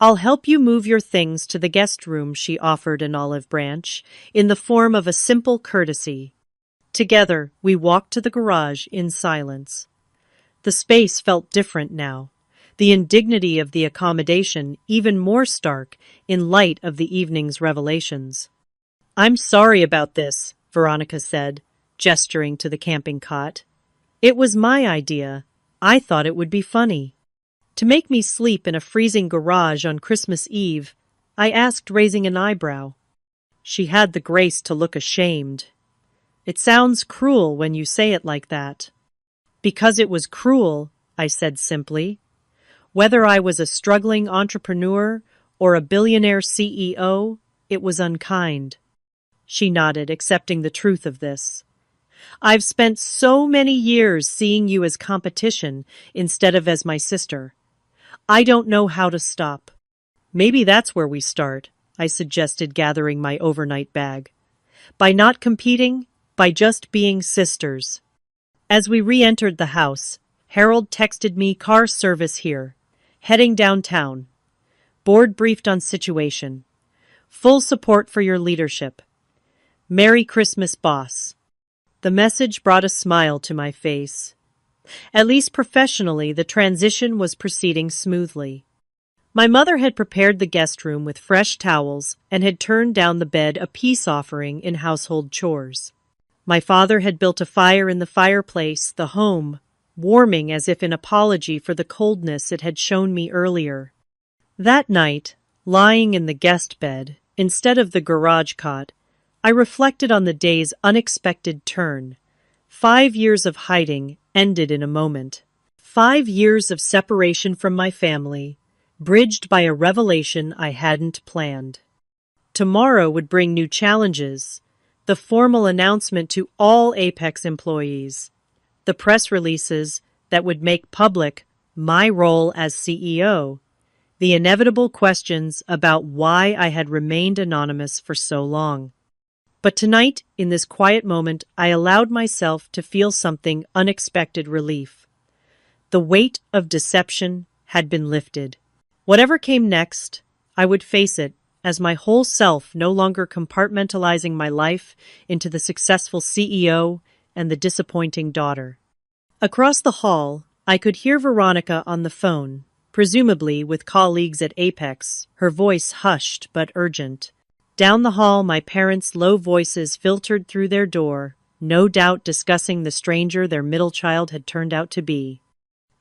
I'll help you move your things to the guest room, she offered an olive branch, in the form of a simple courtesy. Together, we walked to the garage in silence. The space felt different now, the indignity of the accommodation even more stark in light of the evening's revelations. I'm sorry about this, Veronica said, gesturing to the camping cot. It was my idea. I thought it would be funny. To make me sleep in a freezing garage on Christmas Eve, I asked, raising an eyebrow. She had the grace to look ashamed. It sounds cruel when you say it like that. Because it was cruel, I said simply. Whether I was a struggling entrepreneur or a billionaire CEO, it was unkind. She nodded, accepting the truth of this. I've spent so many years seeing you as competition instead of as my sister. I don't know how to stop. Maybe that's where we start, I suggested, gathering my overnight bag. By not competing, by just being sisters. As we re-entered the house, Harold texted me, car service here. Heading downtown. Board briefed on situation. Full support for your leadership. Merry Christmas, boss. The message brought a smile to my face. At least professionally, the transition was proceeding smoothly. My mother had prepared the guest room with fresh towels and had turned down the bed, a peace offering in household chores. My father had built a fire in the fireplace, the home warming as if in apology for the coldness it had shown me earlier. That night, lying in the guest bed, instead of the garage cot, I reflected on the day's unexpected turn. 5 years of hiding ended in a moment. 5 years of separation from my family, bridged by a revelation I hadn't planned. Tomorrow would bring new challenges. The formal announcement to all Apex employees. The press releases that would make public my role as CEO. The inevitable questions about why I had remained anonymous for so long. But tonight, in this quiet moment, I allowed myself to feel something unexpected: relief. The weight of deception had been lifted. Whatever came next, I would face it as my whole self, no longer compartmentalizing my life into the successful CEO and the disappointing daughter. Across the hall, I could hear Veronica on the phone, presumably with colleagues at Apex, her voice hushed but urgent. Down the hall, my parents' low voices filtered through their door, no doubt discussing the stranger their middle child had turned out to be.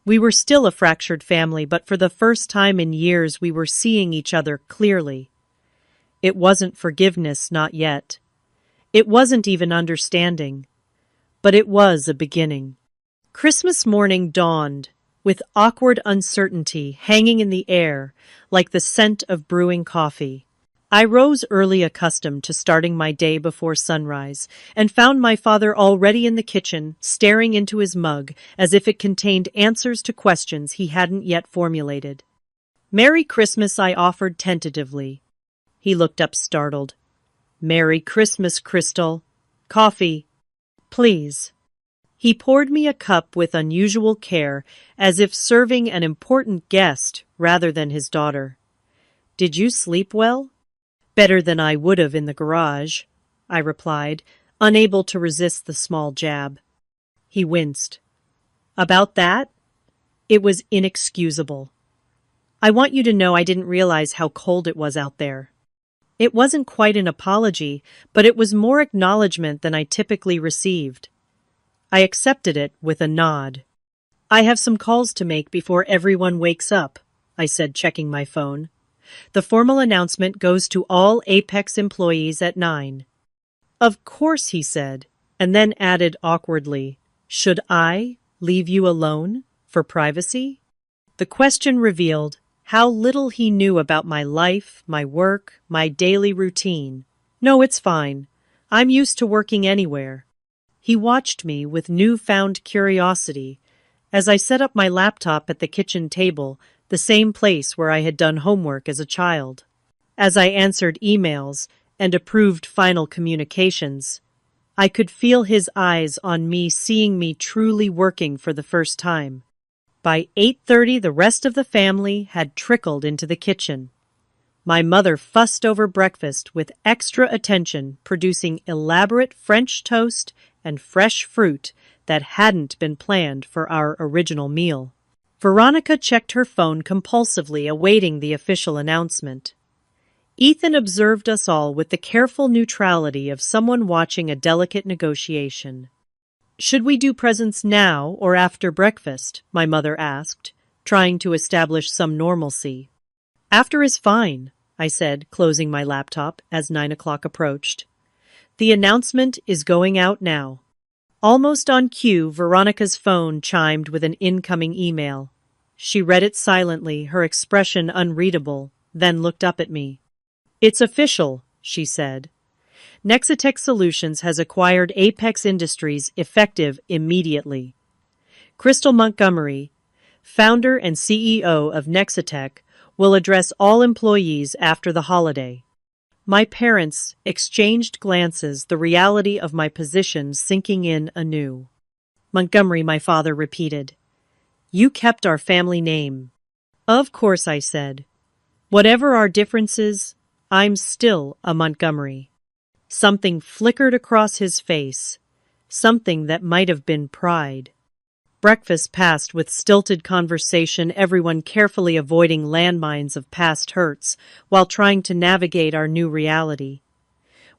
We were still a fractured family, but for the first time in years we were seeing each other clearly. It wasn't forgiveness, not yet. It wasn't even understanding. But it was a beginning. Christmas morning dawned, with awkward uncertainty hanging in the air like the scent of brewing coffee. I rose early, accustomed to starting my day before sunrise, and found my father already in the kitchen, staring into his mug as if it contained answers to questions he hadn't yet formulated. "Merry Christmas," I offered tentatively. He looked up, startled. "Merry Christmas, Crystal. Coffee, please." He poured me a cup with unusual care, as if serving an important guest rather than his daughter. "Did you sleep well?" "Better than I would have in the garage," I replied, unable to resist the small jab. He winced. "About that?" It was inexcusable. "I want you to know I didn't realize how cold it was out there." It wasn't quite an apology, but it was more acknowledgement than I typically received. I accepted it with a nod. "I have some calls to make before everyone wakes up," I said, checking my phone. "The formal announcement goes to all Apex employees at 9. "Of course," he said, and then added awkwardly, "Should I leave you alone for privacy?" The question revealed how little he knew about my life, my work, my daily routine. "No, it's fine. I'm used to working anywhere." He watched me with newfound curiosity as I set up my laptop at the kitchen table, the same place where I had done homework as a child. As I answered emails and approved final communications, I could feel his eyes on me, seeing me truly working for the first time. By 8:30, the rest of the family had trickled into the kitchen. My mother fussed over breakfast with extra attention, producing elaborate French toast and fresh fruit that hadn't been planned for our original meal. Veronica checked her phone compulsively, awaiting the official announcement. Ethan observed us all with the careful neutrality of someone watching a delicate negotiation. "Should we do presents now or after breakfast?" my mother asked, trying to establish some normalcy. "After is fine," I said, closing my laptop as 9 o'clock approached. "The announcement is going out now." Almost on cue, Veronica's phone chimed with an incoming email. She read it silently, her expression unreadable, then looked up at me. "It's official," she said. "Nexitech Solutions has acquired Apex Industries, effective immediately. Crystal Montgomery, founder and CEO of Nexitech, will address all employees after the holiday." My parents exchanged glances, the reality of my position sinking in anew. "Montgomery," my father repeated. "You kept our family name." "Of course," I said. "Whatever our differences, I'm still a Montgomery." Something flickered across his face, something that might have been pride. Breakfast passed with stilted conversation, everyone carefully avoiding landmines of past hurts while trying to navigate our new reality.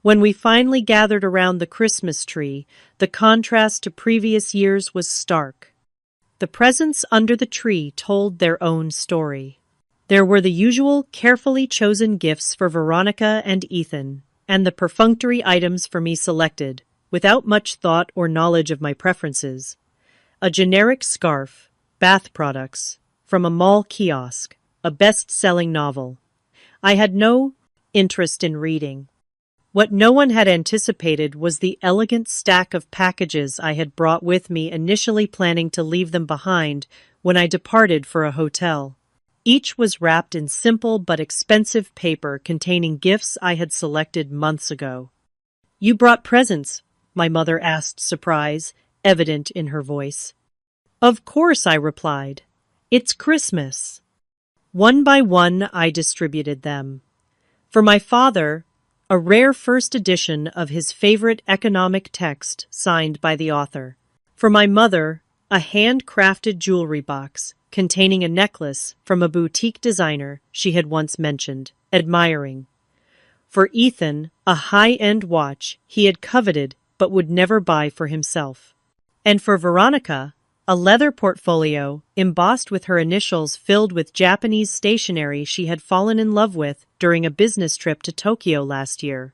When we finally gathered around the Christmas tree, the contrast to previous years was stark. The presents under the tree told their own story. There were the usual carefully chosen gifts for Veronica and Ethan, and the perfunctory items for me selected, without much thought or knowledge of my preferences. A generic scarf, bath products, from a mall kiosk, a best-selling novel. I had no interest in reading. What no one had anticipated was the elegant stack of packages I had brought with me, initially planning to leave them behind when I departed for a hotel. Each was wrapped in simple but expensive paper containing gifts I had selected months ago. "You brought presents?" my mother asked, surprise evident in her voice. "Of course," I replied. "It's Christmas." One by one, I distributed them. For my father, a rare first edition of his favorite economic text signed by the author. For my mother, a handcrafted jewelry box containing a necklace from a boutique designer she had once mentioned, admiring. For Ethan, a high-end watch he had coveted but would never buy for himself. And for Veronica, a leather portfolio embossed with her initials filled with Japanese stationery she had fallen in love with during a business trip to Tokyo last year.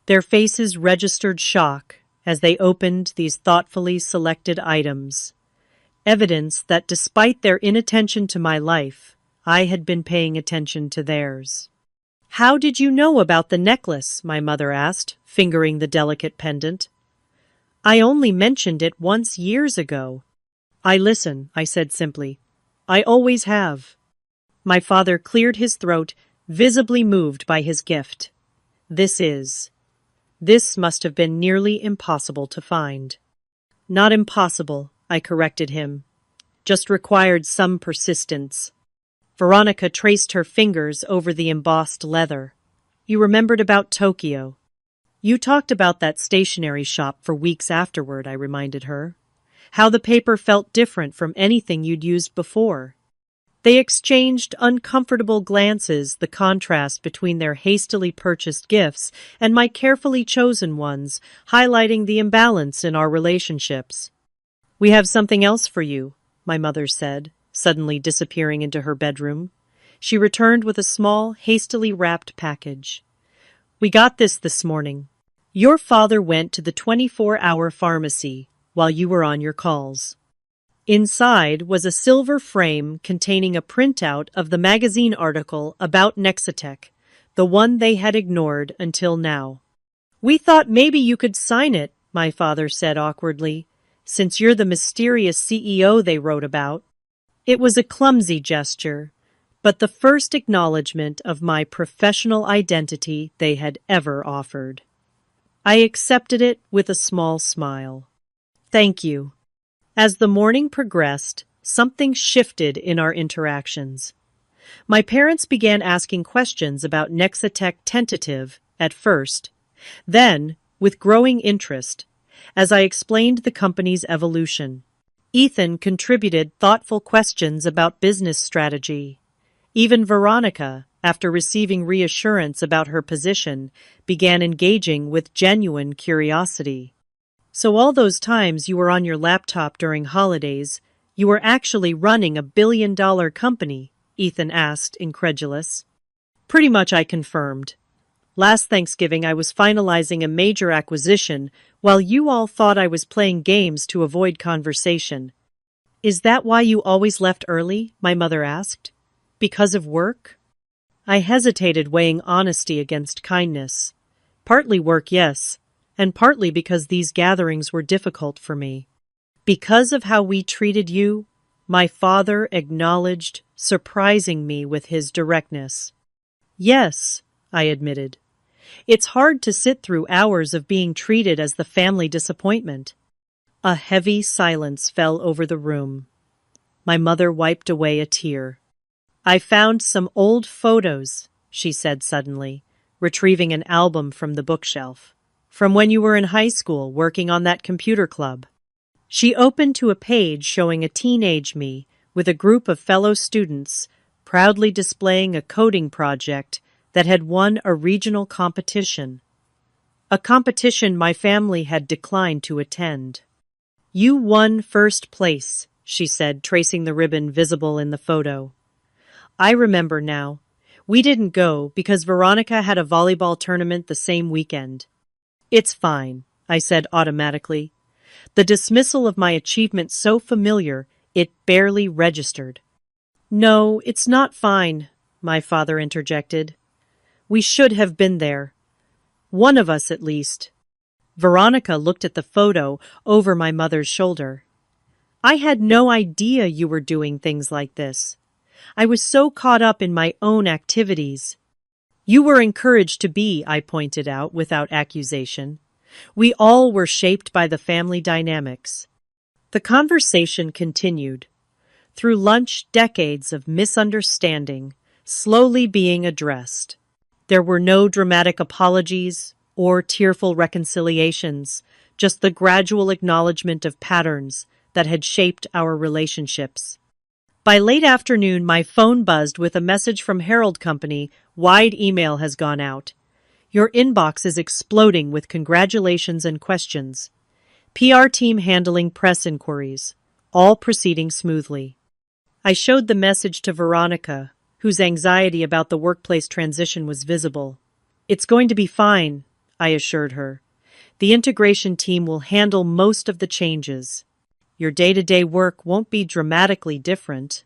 Their faces registered shock as they opened these thoughtfully selected items. Evidence that despite their inattention to my life, I had been paying attention to theirs. "How did you know about the necklace?" my mother asked, fingering the delicate pendant. "I only mentioned it once years ago." "I listen," I said simply. "I always have." My father cleared his throat, visibly moved by his gift. This must have been nearly impossible to find." "Not impossible," I corrected him. "Just required some persistence." Veronica traced her fingers over the embossed leather. "You remembered about Tokyo." "You talked about that stationery shop for weeks afterward," I reminded her. "How the paper felt different from anything you'd used before." They exchanged uncomfortable glances, the contrast between their hastily purchased gifts and my carefully chosen ones, highlighting the imbalance in our relationships. "We have something else for you," my mother said, suddenly disappearing into her bedroom. She returned with a small, hastily wrapped package. "We got this morning. Your father went to the 24-hour pharmacy while you were on your calls." Inside was a silver frame containing a printout of the magazine article about Nexitech, the one they had ignored until now. "We thought maybe you could sign it," my father said awkwardly, "since you're the mysterious CEO they wrote about." It was a clumsy gesture, but the first acknowledgement of my professional identity they had ever offered. I accepted it with a small smile. Thank you. As the morning progressed, something shifted in our interactions. My parents began asking questions about Nexatech tentative at first, then, with growing interest, as I explained the company's evolution. Ethan contributed thoughtful questions about business strategy. Even Veronica, after receiving reassurance about her position, began engaging with genuine curiosity. So all those times you were on your laptop during holidays, you were actually running a $1 billion company? Ethan asked, incredulous. Pretty much, I confirmed. Last Thanksgiving I was finalizing a major acquisition while you all thought I was playing games to avoid conversation. Is that why you always left early? My mother asked. Because of work? I hesitated, weighing honesty against kindness. Partly work, yes, and partly because these gatherings were difficult for me. Because of how we treated you, my father acknowledged, surprising me with his directness. Yes, I admitted. It's hard to sit through hours of being treated as the family disappointment. A heavy silence fell over the room. My mother wiped away a tear. I found some old photos, she said suddenly, retrieving an album from the bookshelf. From when you were in high school, working on that computer club. She opened to a page showing a teenage me with a group of fellow students, proudly displaying a coding project that had won a regional competition. A competition my family had declined to attend. You won first place, she said, tracing the ribbon visible in the photo. I remember now. We didn't go because Veronica had a volleyball tournament the same weekend. It's fine, I said automatically. The dismissal of my achievement so familiar, it barely registered. No, it's not fine, my father interjected. We should have been there. One of us at least. Veronica looked at the photo over my mother's shoulder. I had no idea you were doing things like this. I was so caught up in my own activities. You were encouraged to be, I pointed out without accusation. We all were shaped by the family dynamics. The conversation continued. Through lunch, decades of misunderstanding, slowly being addressed. There were no dramatic apologies or tearful reconciliations, just the gradual acknowledgement of patterns that had shaped our relationships. By late afternoon, my phone buzzed with a message from Herald Company. Wide email has gone out. Your inbox is exploding with congratulations and questions. PR team handling press inquiries, all proceeding smoothly. I showed the message to Veronica, whose anxiety about the workplace transition was visible. It's going to be fine, I assured her. The integration team will handle most of the changes. Your day-to-day work won't be dramatically different.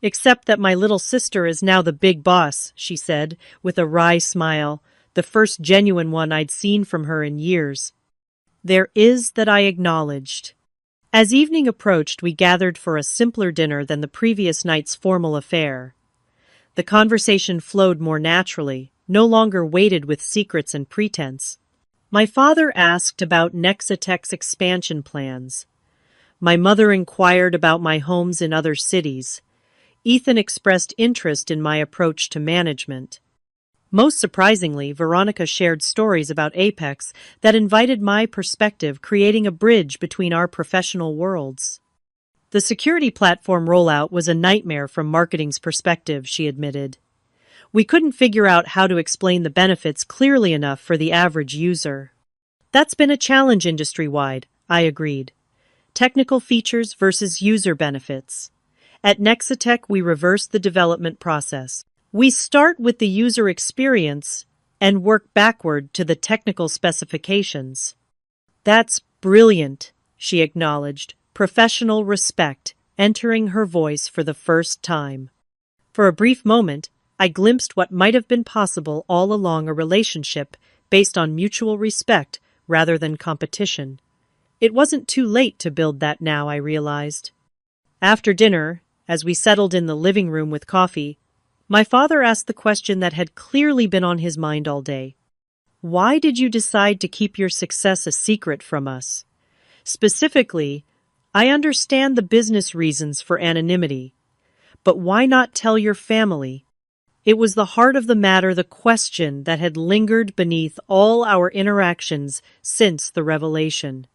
Except that my little sister is now the big boss, she said, with a wry smile, the first genuine one I'd seen from her in years. There is that, I acknowledged. As evening approached, we gathered for a simpler dinner than the previous night's formal affair. The conversation flowed more naturally, no longer weighted with secrets and pretense. My father asked about Nexatech's expansion plans. My mother inquired about my homes in other cities. Ethan expressed interest in my approach to management. Most surprisingly, Veronica shared stories about Apex that invited my perspective, creating a bridge between our professional worlds. The security platform rollout was a nightmare from marketing's perspective, she admitted. We couldn't figure out how to explain the benefits clearly enough for the average user. That's been a challenge industry-wide, I agreed. Technical features versus user benefits. At Nexatech, we reverse the development process. We start with the user experience and work backward to the technical specifications. That's brilliant, she acknowledged, professional respect entering her voice for the first time. For a brief moment, I glimpsed what might have been possible all along, a relationship based on mutual respect rather than competition. It wasn't too late to build that now, I realized. After dinner, as we settled in the living room with coffee, my father asked the question that had clearly been on his mind all day. Why did you decide to keep your success a secret from us? Specifically, I understand the business reasons for anonymity, but why not tell your family? It was the heart of the matter, the question that had lingered beneath all our interactions since the revelation.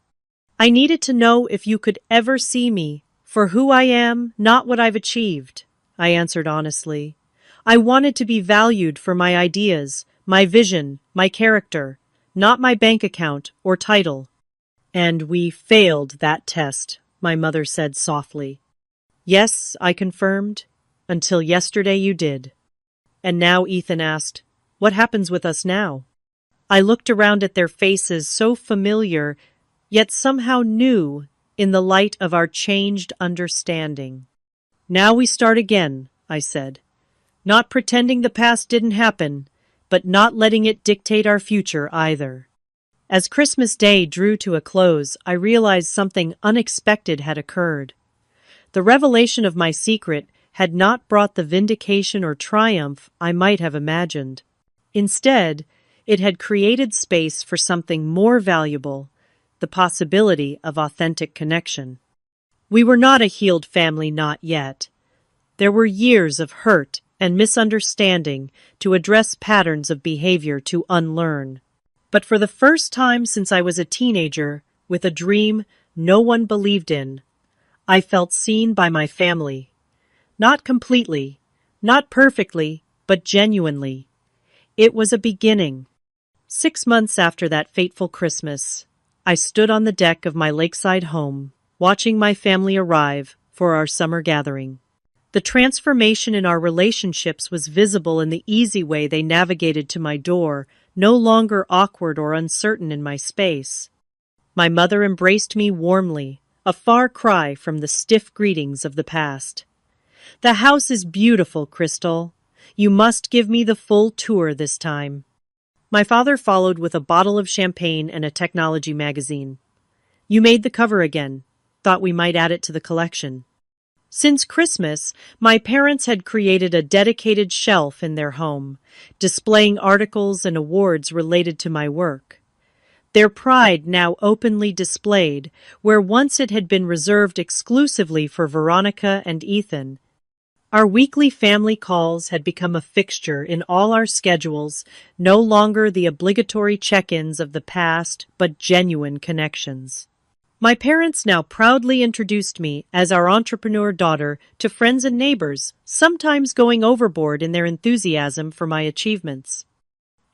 I needed to know if you could ever see me for who I am, not what I've achieved, I answered honestly. I wanted to be valued for my ideas, my vision, my character, not my bank account or title. And we failed that test, my mother said softly. Yes, I confirmed. Until yesterday you did. And now Ethan asked, what happens with us now? I looked around at their faces, so familiar, yet somehow new in the light of our changed understanding. Now we start again, I said. Not pretending the past didn't happen, but not letting it dictate our future either. As Christmas Day drew to a close, I realized something unexpected had occurred. The revelation of my secret had not brought the vindication or triumph I might have imagined. Instead, it had created space for something more valuable, the possibility of authentic connection. We were not a healed family, not yet. There were years of hurt and misunderstanding to address, patterns of behavior to unlearn. But for the first time since I was a teenager, with a dream no one believed in, I felt seen by my family. Not completely, not perfectly, but genuinely. It was a beginning. 6 months after that fateful Christmas, I stood on the deck of my lakeside home, watching my family arrive for our summer gathering. The transformation in our relationships was visible in the easy way they navigated to my door, no longer awkward or uncertain in my space. My mother embraced me warmly, a far cry from the stiff greetings of the past. The house is beautiful, Crystal. You must give me the full tour this time. My father followed with a bottle of champagne and a technology magazine. You made the cover again. Thought we might add it to the collection. Since Christmas, my parents had created a dedicated shelf in their home, displaying articles and awards related to my work. Their pride now openly displayed, where once it had been reserved exclusively for Veronica and Ethan. Our weekly family calls had become a fixture in all our schedules, no longer the obligatory check-ins of the past, but genuine connections. My parents now proudly introduced me as our entrepreneur daughter to friends and neighbors, sometimes going overboard in their enthusiasm for my achievements.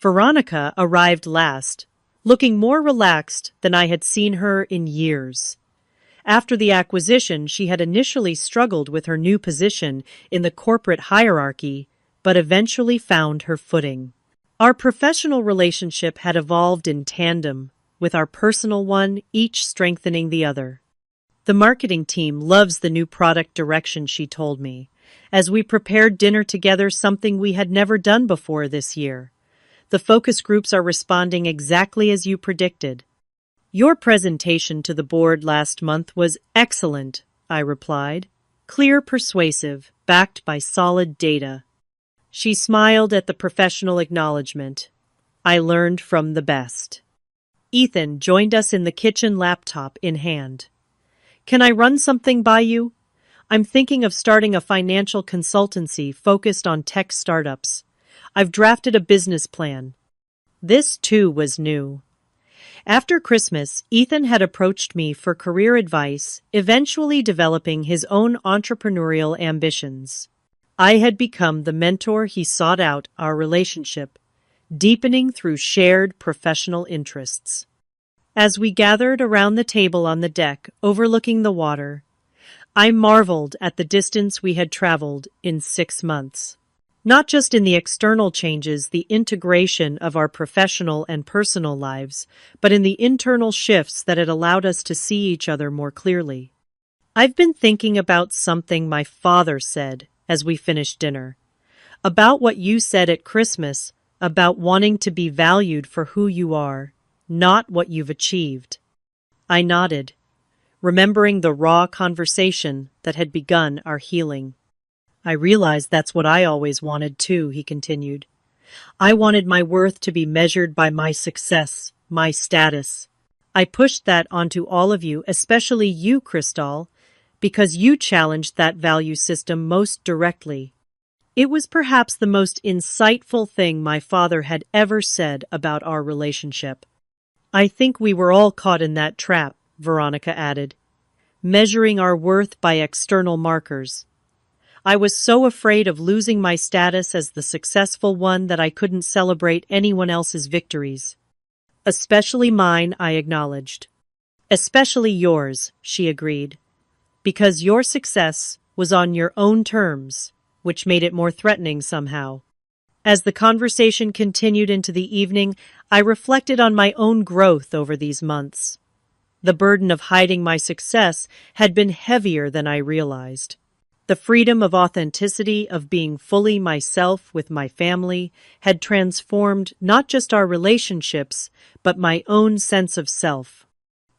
Veronica arrived last, looking more relaxed than I had seen her in years. After the acquisition, she had initially struggled with her new position in the corporate hierarchy, but eventually found her footing. Our professional relationship had evolved in tandem, with our personal one each strengthening the other. The marketing team loves the new product direction, she told me, as we prepared dinner together, something we had never done before this year. The focus groups are responding exactly as you predicted. Your presentation to the board last month was excellent, I replied. Clear, persuasive, backed by solid data. She smiled at the professional acknowledgement. I learned from the best. Ethan joined us in the kitchen, laptop in hand. Can I run something by you? I'm thinking of starting a financial consultancy focused on tech startups. I've drafted a business plan. This, too, was new. After Christmas, Ethan had approached me for career advice, eventually developing his own entrepreneurial ambitions. I had become the mentor he sought out, our relationship deepening through shared professional interests. As we gathered around the table on the deck, overlooking the water, I marveled at the distance we had traveled in 6 months. Not just in the external changes, the integration of our professional and personal lives, but in the internal shifts that had allowed us to see each other more clearly. I've been thinking about something my father said as we finished dinner. About what you said at Christmas, about wanting to be valued for who you are, not what you've achieved. I nodded, remembering the raw conversation that had begun our healing. I realized that's what I always wanted too, he continued. I wanted my worth to be measured by my success, my status. I pushed that onto all of you, especially you, Crystal, because you challenged that value system most directly. It was perhaps the most insightful thing my father had ever said about our relationship. I think we were all caught in that trap, Veronica added, measuring our worth by external markers. I was so afraid of losing my status as the successful one that I couldn't celebrate anyone else's victories. Especially mine, I acknowledged. Especially yours, she agreed, because your success was on your own terms, which made it more threatening somehow. As the conversation continued into the evening, I reflected on my own growth over these months. The burden of hiding my success had been heavier than I realized. The freedom of authenticity, of being fully myself with my family, had transformed not just our relationships, but my own sense of self.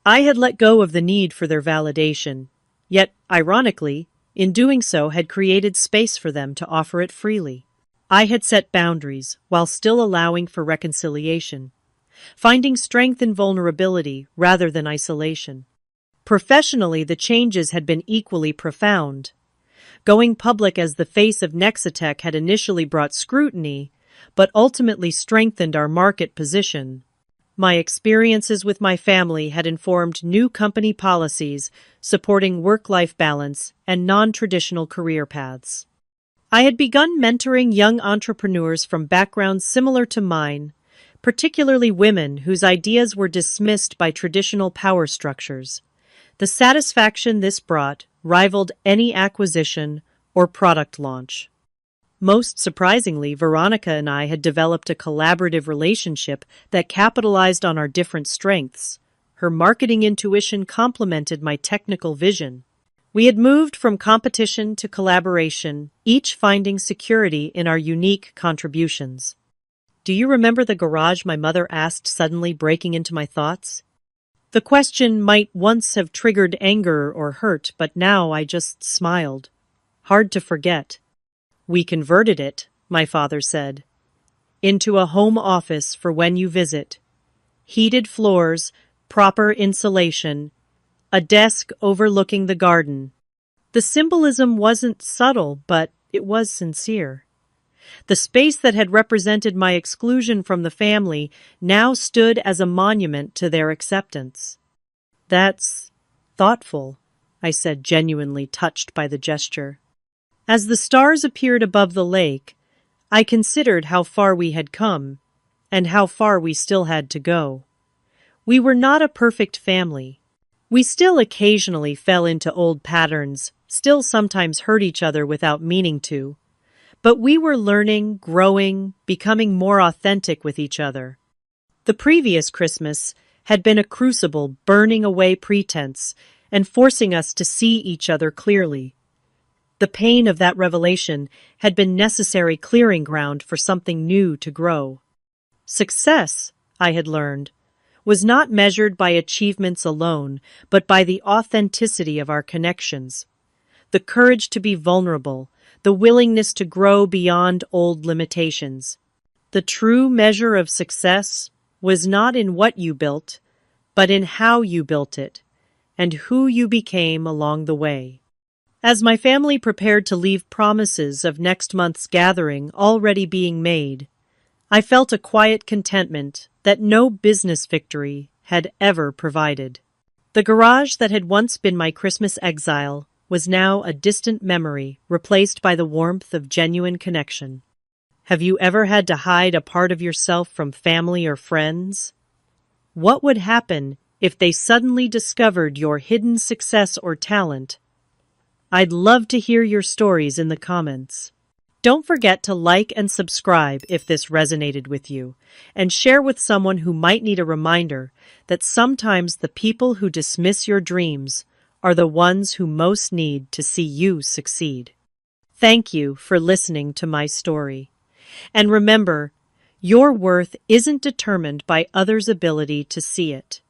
I had let go of the need for their validation, yet, ironically, in doing so had created space for them to offer it freely. I had set boundaries while still allowing for reconciliation, finding strength in vulnerability rather than isolation. Professionally, the changes had been equally profound. Going public as the face of Nexitech had initially brought scrutiny, but ultimately strengthened our market position. My experiences with my family had informed new company policies supporting work-life balance and non-traditional career paths. I had begun mentoring young entrepreneurs from backgrounds similar to mine, particularly women whose ideas were dismissed by traditional power structures. The satisfaction this brought rivaled any acquisition or product launch. Most surprisingly, Veronica and I had developed a collaborative relationship that capitalized on our different strengths. Her marketing intuition complemented my technical vision. We had moved from competition to collaboration, each finding security in our unique contributions. "Do you remember the garage?" my mother asked, suddenly breaking into my thoughts. The question might once have triggered anger or hurt, but now I just smiled. Hard to forget. "We converted it," my father said, "into a home office for when you visit. Heated floors, proper insulation, a desk overlooking the garden." The symbolism wasn't subtle, but it was sincere. The space that had represented my exclusion from the family now stood as a monument to their acceptance. "That's thoughtful," I said, genuinely touched by the gesture. As the stars appeared above the lake, I considered how far we had come, and how far we still had to go. We were not a perfect family. We still occasionally fell into old patterns, still sometimes hurt each other without meaning to. But we were learning, growing, becoming more authentic with each other. The previous Christmas had been a crucible, burning away pretense and forcing us to see each other clearly. The pain of that revelation had been necessary clearing ground for something new to grow. Success, I had learned, was not measured by achievements alone, but by the authenticity of our connections. The courage to be vulnerable, the willingness to grow beyond old limitations. The true measure of success was not in what you built, but in how you built it, and who you became along the way. As my family prepared to leave, promises of next month's gathering already being made, I felt a quiet contentment that no business victory had ever provided. The garage that had once been my Christmas exile was now a distant memory replaced by the warmth of genuine connection. Have you ever had to hide a part of yourself from family or friends? What would happen if they suddenly discovered your hidden success or talent? I'd love to hear your stories in the comments. Don't forget to like and subscribe if this resonated with you, and share with someone who might need a reminder that sometimes the people who dismiss your dreams are the ones who most need to see you succeed. Thank you for listening to my story. And remember, your worth isn't determined by others' ability to see it.